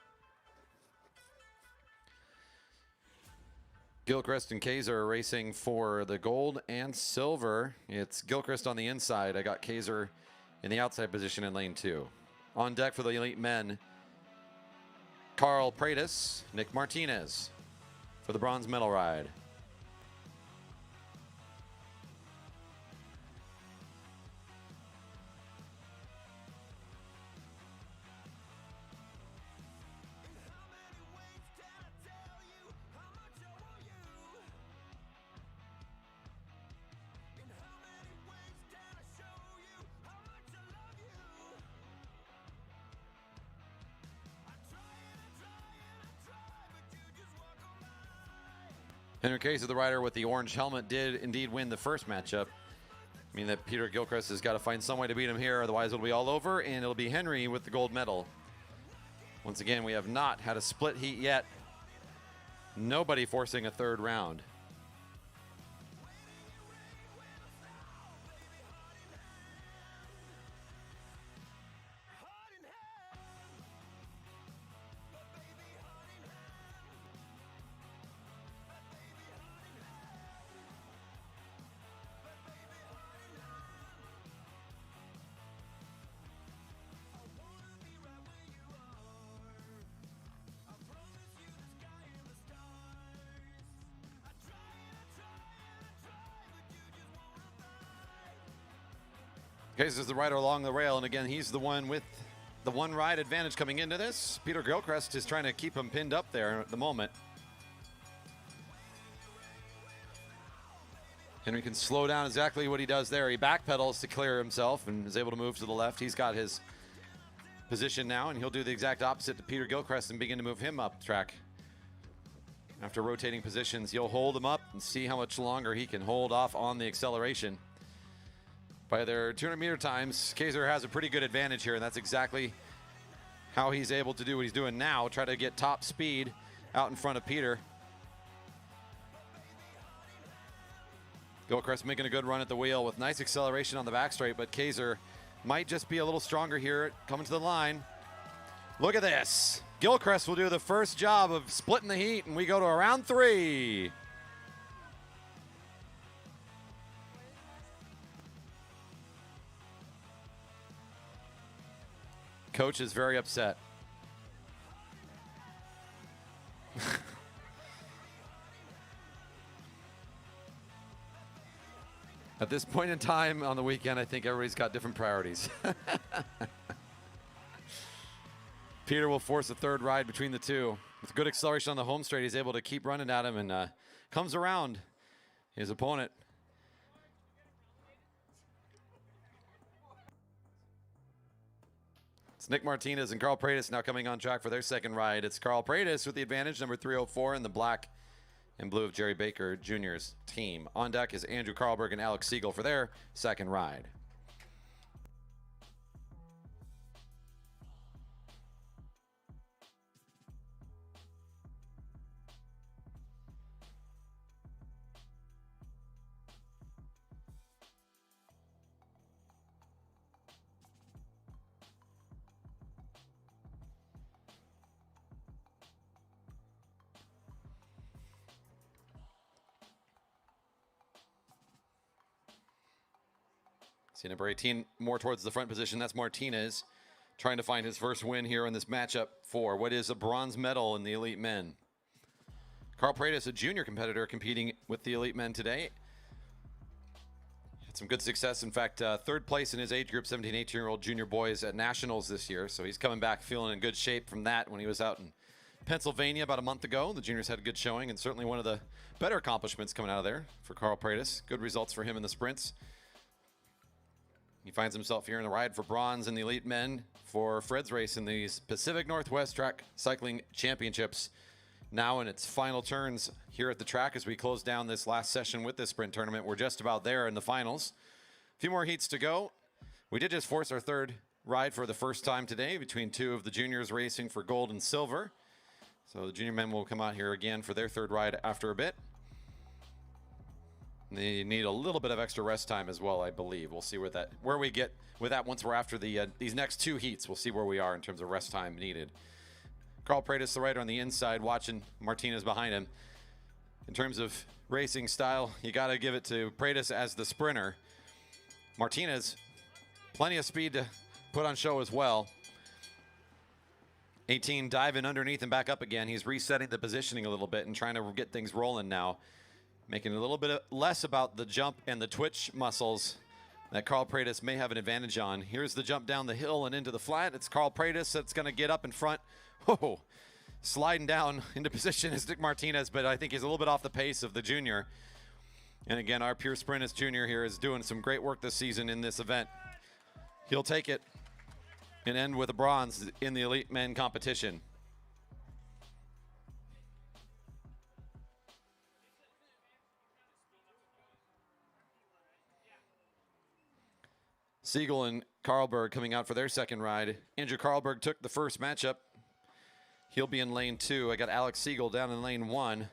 [SPEAKER 1] Gilchrist and Kaiser are racing for the gold and silver. It's Gilchrist on the inside. I got Kaiser in the outside position in lane 2. On deck for the elite men, Carl Pratis, Nick Martinez for the bronze medal ride. In the case of the rider with the orange helmet, did indeed win the first matchup. I mean that Peter Gilchrist has got to find some way to beat him here, otherwise it'll be all over, and it'll be Henry with the gold medal. Once again, we have not had a split heat yet. Nobody forcing a third round. Kaiser's the rider along the rail, and again, he's the one with the one ride advantage coming into this. Peter Gilchrist is trying to keep him pinned up there at the moment. Henry can slow down exactly what he does there. He backpedals to clear himself and is able to move to the left. He's got his position now, and he'll do the exact opposite to Peter Gilchrist and begin to move him up track. After rotating positions, he'll hold him up and see how much longer he can hold off on the acceleration. By their 200-meter times, Kaiser has a pretty good advantage here, and that's exactly how he's able to do what he's doing now, try to get top speed out in front of Peter. Gilchrist making a good run at the wheel with nice acceleration on the back straight, but Kaiser might just be a little stronger here coming to the line. Look at this. Gilchrist will do the first job of splitting the heat, and we go to round 3. Coach is very upset. At this point in time on the weekend, I think everybody's got different priorities. Peter will force a third ride between the two. With good acceleration on the home straight, he's able to keep running at him and comes around his opponent. It's Nick Martinez and Carl Pratis now coming on track for their second ride. It's Carl Pratis with the advantage, number 304 in the black and blue of Jerry Baker Jr.'s team. On deck is Andrew Carlberg and Alex Siegel for their second ride. See number 18 more towards the front position. That's Martinez trying to find his first win here in this matchup for what is a bronze medal in the elite men. Carl Pratis, a junior competitor competing with the elite men today. Had some good success. In fact, third place in his age group, 17, 18-year-old junior boys at nationals this year. So he's coming back feeling in good shape from that when he was out in Pennsylvania about a month ago. The juniors had a good showing and certainly one of the better accomplishments coming out of there for Carl Pratis. Good results for him in the sprints. He finds himself here in the ride for bronze in the elite men for Fred's race in these Pacific Northwest Track Cycling Championships. Now in its final turns here at the track as we close down this last session with this sprint tournament. We're just about there in the finals. A few more heats to go. We did just force our third ride for the first time today between two of the juniors racing for gold and silver. So the junior men will come out here again for their third ride after a bit. They need a little bit of extra rest time as well, I believe. We'll see where we get with that once we're after these next two heats. We'll see where we are in terms of rest time needed. Carl Pratis, the rider on the inside, watching Martinez behind him. In terms of racing style, you got to give it to Pratis as the sprinter. Martinez, plenty of speed to put on show as well. 18 diving underneath and back up again. He's resetting the positioning a little bit and trying to get things rolling now. Making it a little bit less about the jump and the twitch muscles that Carl Pratis may have an advantage on. Here's the jump down the hill and into the flat. It's Carl Pratis that's going to get up in front. Whoa, sliding down into position is Nick Martinez, but I think he's a little bit off the pace of the junior. And again, our pure sprintist junior here is doing some great work this season in this event. He'll take it and end with a bronze in the elite men competition. Siegel and Carlberg coming out for their second ride. Andrew Carlberg took the first matchup. He'll be in lane 2. I got Alex Siegel down in lane 1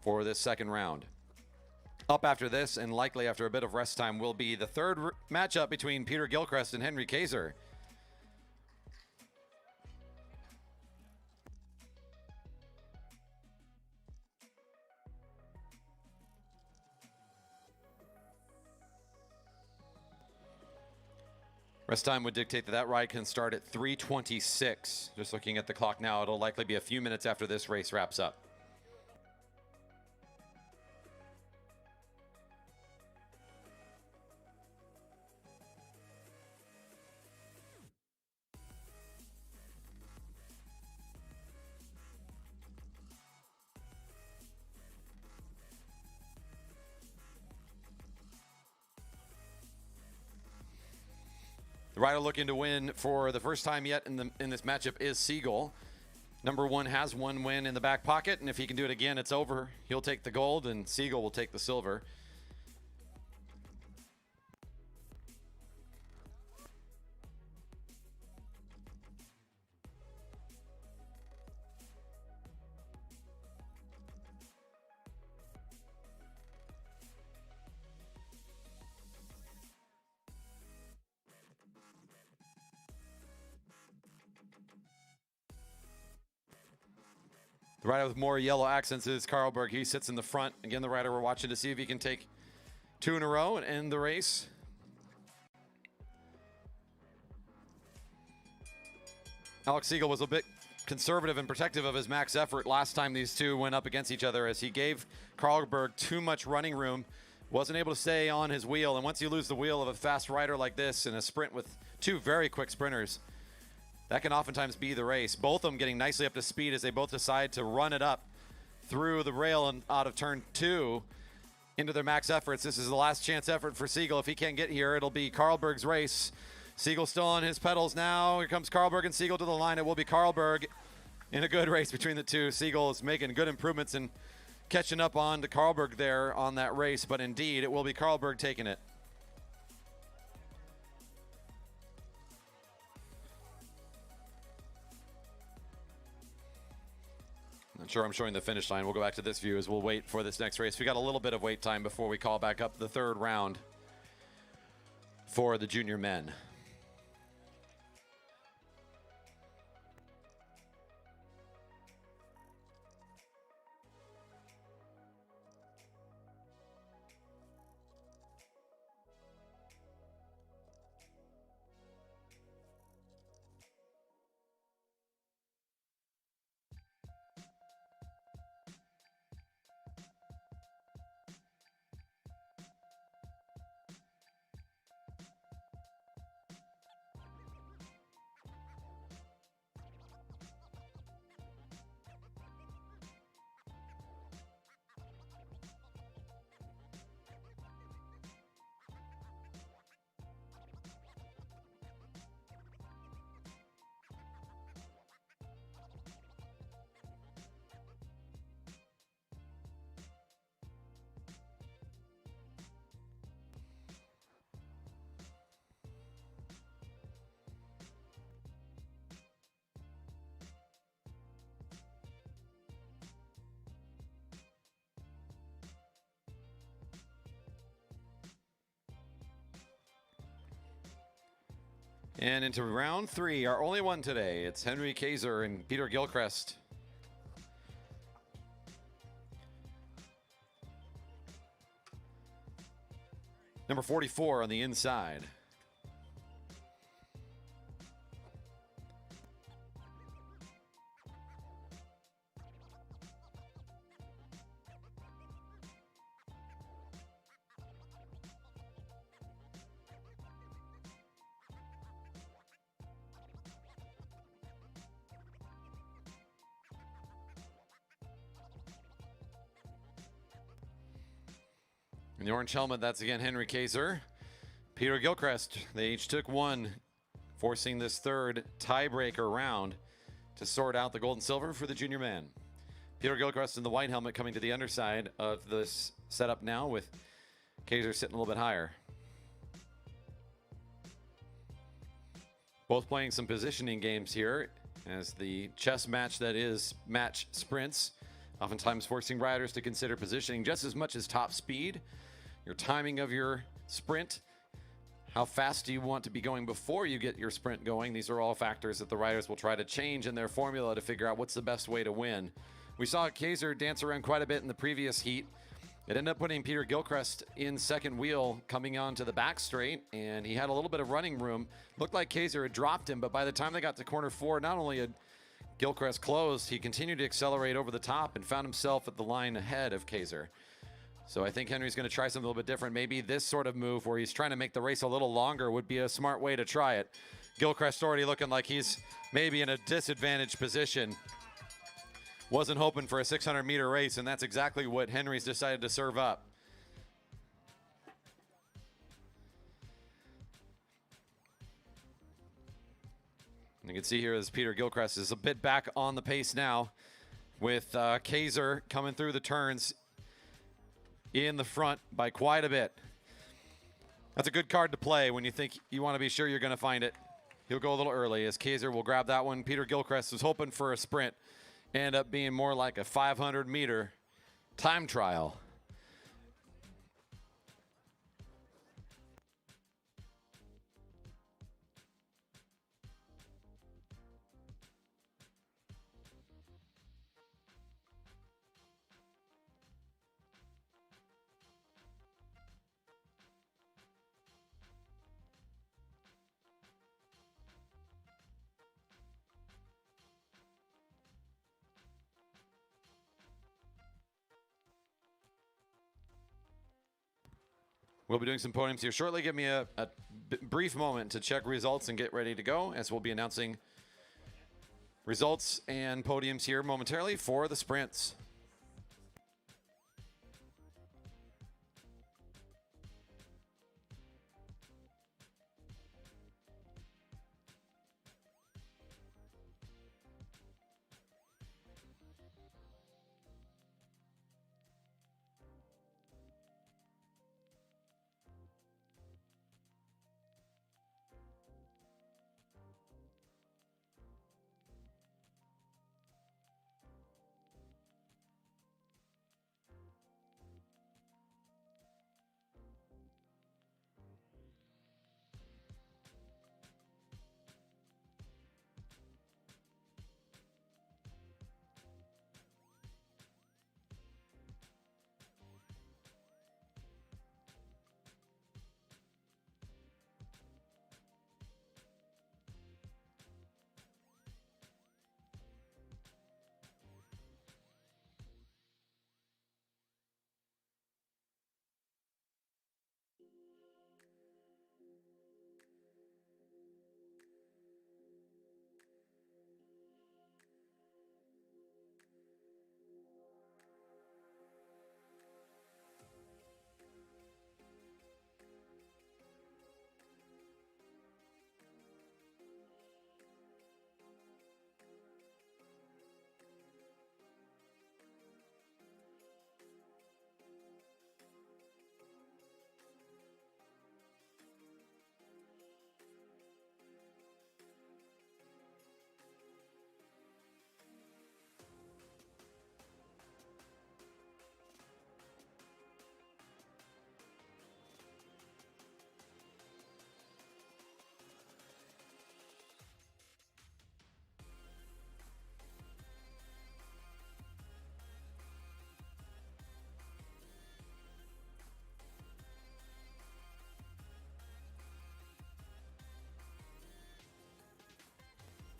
[SPEAKER 1] for this second round. Up after this, and likely after a bit of rest time, will be the third matchup between Peter Gilchrist and Henry Kaiser. Rest time would dictate that ride can start at 3:26. Just looking at the clock now, it'll likely be a few minutes after this race wraps up. The rider looking to win for the first time yet in this matchup is Siegel. Number 1 has 1 win in the back pocket, and if he can do it again, it's over. He'll take the gold, and Siegel will take the silver. The rider with more yellow accents is Carlberg. He sits in the front. Again, the rider we're watching to see if he can take 2 in a row and end the race. Alex Siegel was a bit conservative and protective of his max effort last time these two went up against each other, as he gave Carlberg too much running room. Wasn't able to stay on his wheel, and once you lose the wheel of a fast rider like this in a sprint with 2 very quick sprinters, that can oftentimes be the race. Both of them getting nicely up to speed as they both decide to run it up through the rail and out of turn 2 into their max efforts. This is the last chance effort for Siegel. If he can't get here, it'll be Carlberg's race. Siegel still on his pedals now. Here comes Carlberg and Siegel to the line. It will be Carlberg in a good race between the two. Siegel is making good improvements and catching up on to Carlberg there on that race, but indeed it will be Carlberg taking it. Not sure I'm showing the finish line. We'll go back to this view as we'll wait for this next race. We got a little bit of wait time before we call back up the 3rd round for the junior men. And into round 3, our only one today. It's Henry Kaiser and Peter Gilchrist. Number 44 on the inside. In the orange helmet, that's again Henry Kaiser. Peter Gilchrist, they each took 1, forcing this 3rd tiebreaker round to sort out the gold and silver for the junior man. Peter Gilchrist in the white helmet coming to the underside of this setup now, with Kaiser sitting a little bit higher. Both playing some positioning games here as the chess match that is match sprints, oftentimes forcing riders to consider positioning just as much as top speed, your timing of your sprint, how fast do you want to be going before you get your sprint going. These are all factors that the riders will try to change in their formula to figure out what's the best way to win. We saw Kaiser dance around quite a bit in the previous heat. It ended up putting Peter Gilchrist in second wheel coming onto the back straight, and he had a little bit of running room. Looked like Kaiser had dropped him, but by the time they got to corner 4, not only had Gilchrist closed, he continued to accelerate over the top and found himself at the line ahead of Kaiser. So I think Henry's going to try something a little bit different. Maybe this sort of move where he's trying to make the race a little longer would be a smart way to try it. Gilchrist already looking like he's maybe in a disadvantaged position. Wasn't hoping for a 600-meter race, and that's exactly what Henry's decided to serve up. You can see here as Peter Gilchrist is a bit back on the pace now, with Kaiser coming through the turns in the front by quite a bit. That's a good card to play when you think you want to be sure you're going to find it. He'll go a little early as Kaiser will grab that one. Peter Gilchrist was hoping for a sprint. End up being more like a 500-meter time trial. We'll be doing some podiums here shortly. Give me a brief moment to check results and get ready to go, as we'll be announcing results and podiums here momentarily for the sprints.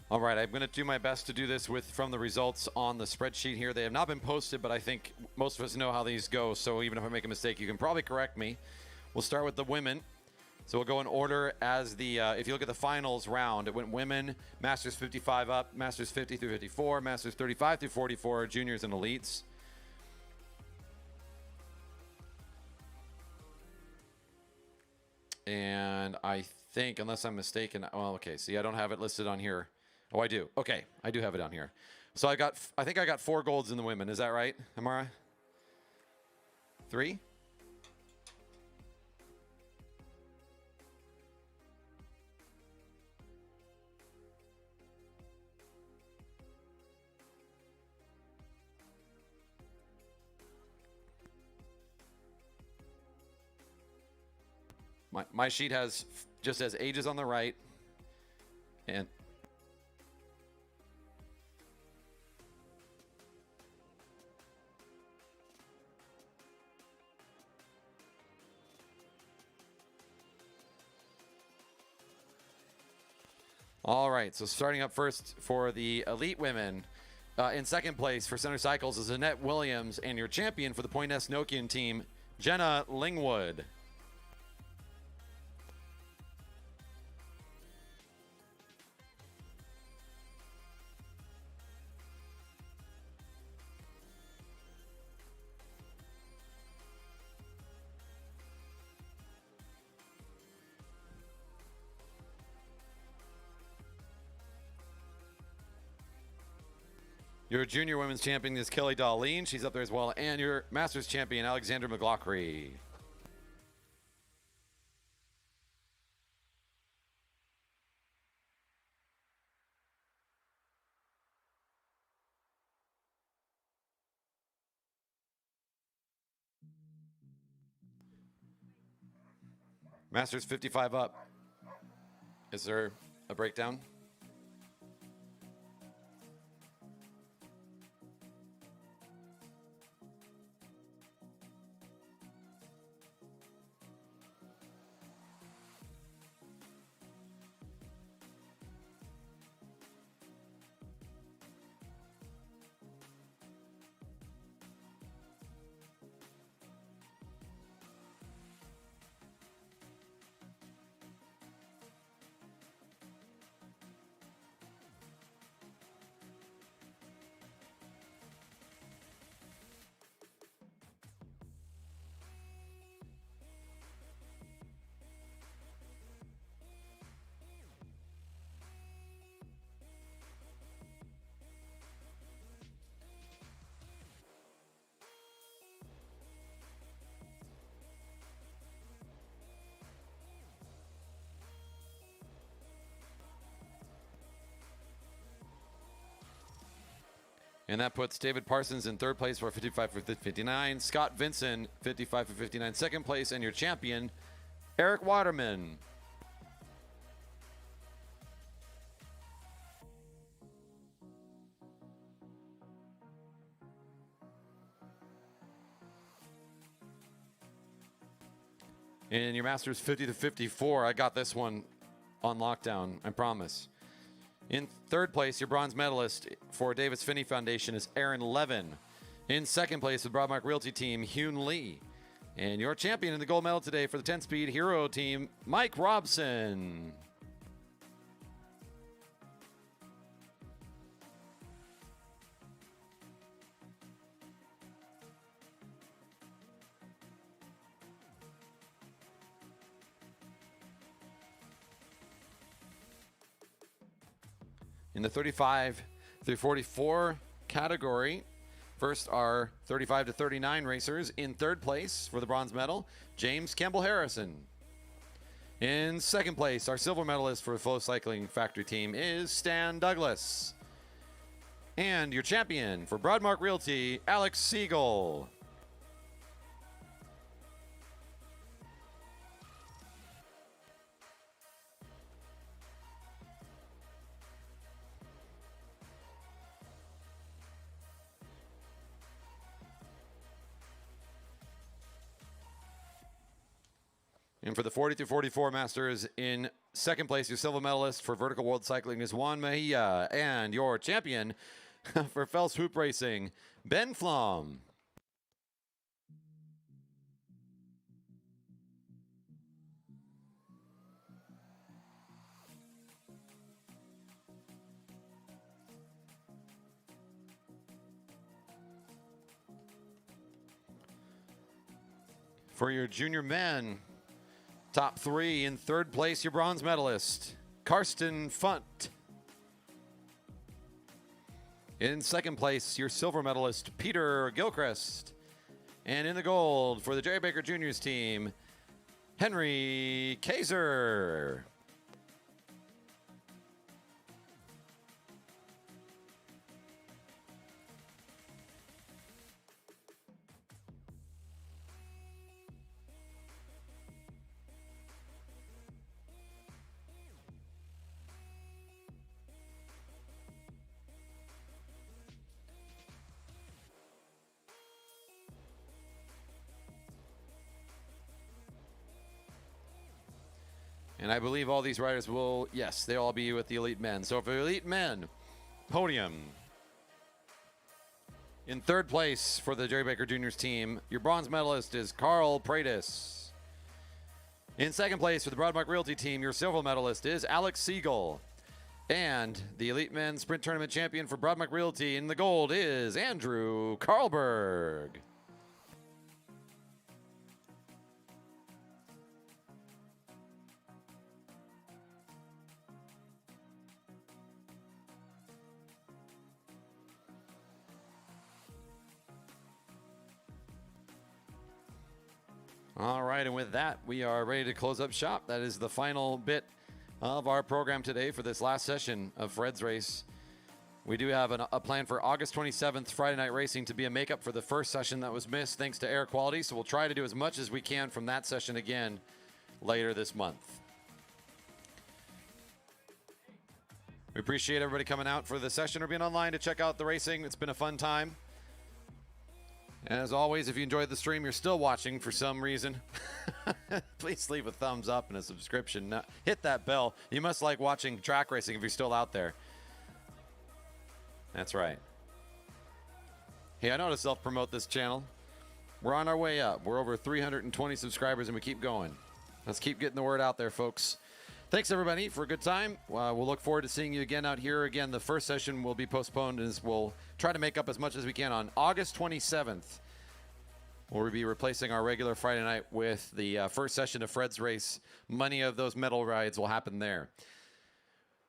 [SPEAKER 1] All right, I'm going to do my best to do this from the results on the spreadsheet here. They have not been posted, but I think most of us know how these go, so even if I make a mistake, you can probably correct me. We'll start with the women. So we'll go in order as the, if you look at the finals round, it went women, Masters 55 up, Masters 50 through 54, Masters 35 through 44, juniors and elites. And I think, unless I'm mistaken, well, okay, see, I don't have it listed on here. Oh, I do. Okay, I do have it on here. So I think I got 4 golds in the women. Is that right, Amara? 3? My sheet has just as ages on the right, and all right, so starting up first for the elite women, in second place for Center Cycles is Annette Williams, and your champion for the Point S Nokian team, Jenna Lingwood. Your junior women's champion is Kelly Darlene. She's up there as well. And your Masters champion, Alexander McLaughlin. Masters 55 up. Is there a breakdown? And that puts David Parsons in third place for 55 for 59. Scott Vinson, 55 for 59, second place. And your champion, Eric Waterman. In your Masters 50 to 54, I got this one on lockdown, I promise. In third place, your bronze medalist for Davis Finney Foundation is Aaron Levin. In second place, the Broadmark Realty team, Hyun Lee. And your champion in the gold medal today for the 10-speed hero team, Mike Robson. In the 35 through 44 category, first are 35 to 39 racers. In third place for the bronze medal, James Campbell Harrison. In second place, our silver medalist for the Flow Cycling Factory team is Stan Douglas. And your champion for Broadmark Realty, Alex Siegel. And for the 40 through 44 Masters, in second place, your silver medalist for Vertical World Cycling is Juan Mejia. And your champion for Fell Swoop Racing, Ben Flom. For your junior men, top three, in third place, your bronze medalist, Karsten Funt. In second place, your silver medalist, Peter Gilchrist. And in the gold for the Jerry Baker Juniors team, Henry Kaiser. And I believe all these riders will, yes, they'll all be with the elite men. So for the elite men, podium. In third place for the Jerry Baker Juniors team, your bronze medalist is Carl Pratis. In second place for the Broadmark Realty team, your silver medalist is Alex Siegel. And the elite men sprint tournament champion for Broadmark Realty in the gold is Andrew Karlberg. All right, and with that, we are ready to close up shop. That is the final bit of our program today for this last session of Fred's Race. We do have a plan for August 27th, Friday Night Racing, to be a makeup for the first session that was missed thanks to air quality. So we'll try to do as much as we can from that session again later this month. We appreciate everybody coming out for the session or being online to check out the racing. It's been a fun time. And as always, if you enjoyed the stream, you're still watching for some reason, please leave a thumbs up and a subscription. Now, hit that bell. You must like watching track racing if you're still out there. That's right. Hey, I know how to self-promote this channel. We're on our way up. We're over 320 subscribers, and we keep going. Let's keep getting the word out there, folks. Thanks, everybody, for a good time. We'll look forward to seeing you again out here. Again, the first session will be postponed, as we'll try to make up as much as we can on August 27th. We'll be replacing our regular Friday night with the first session of Fred's Race. Many of those medal rides will happen there.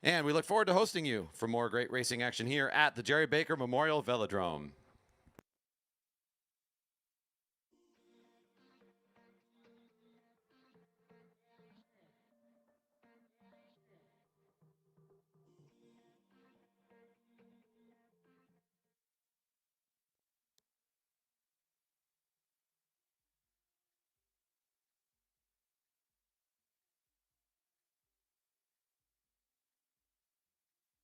[SPEAKER 1] And we look forward to hosting you for more great racing action here at the Jerry Baker Memorial Velodrome.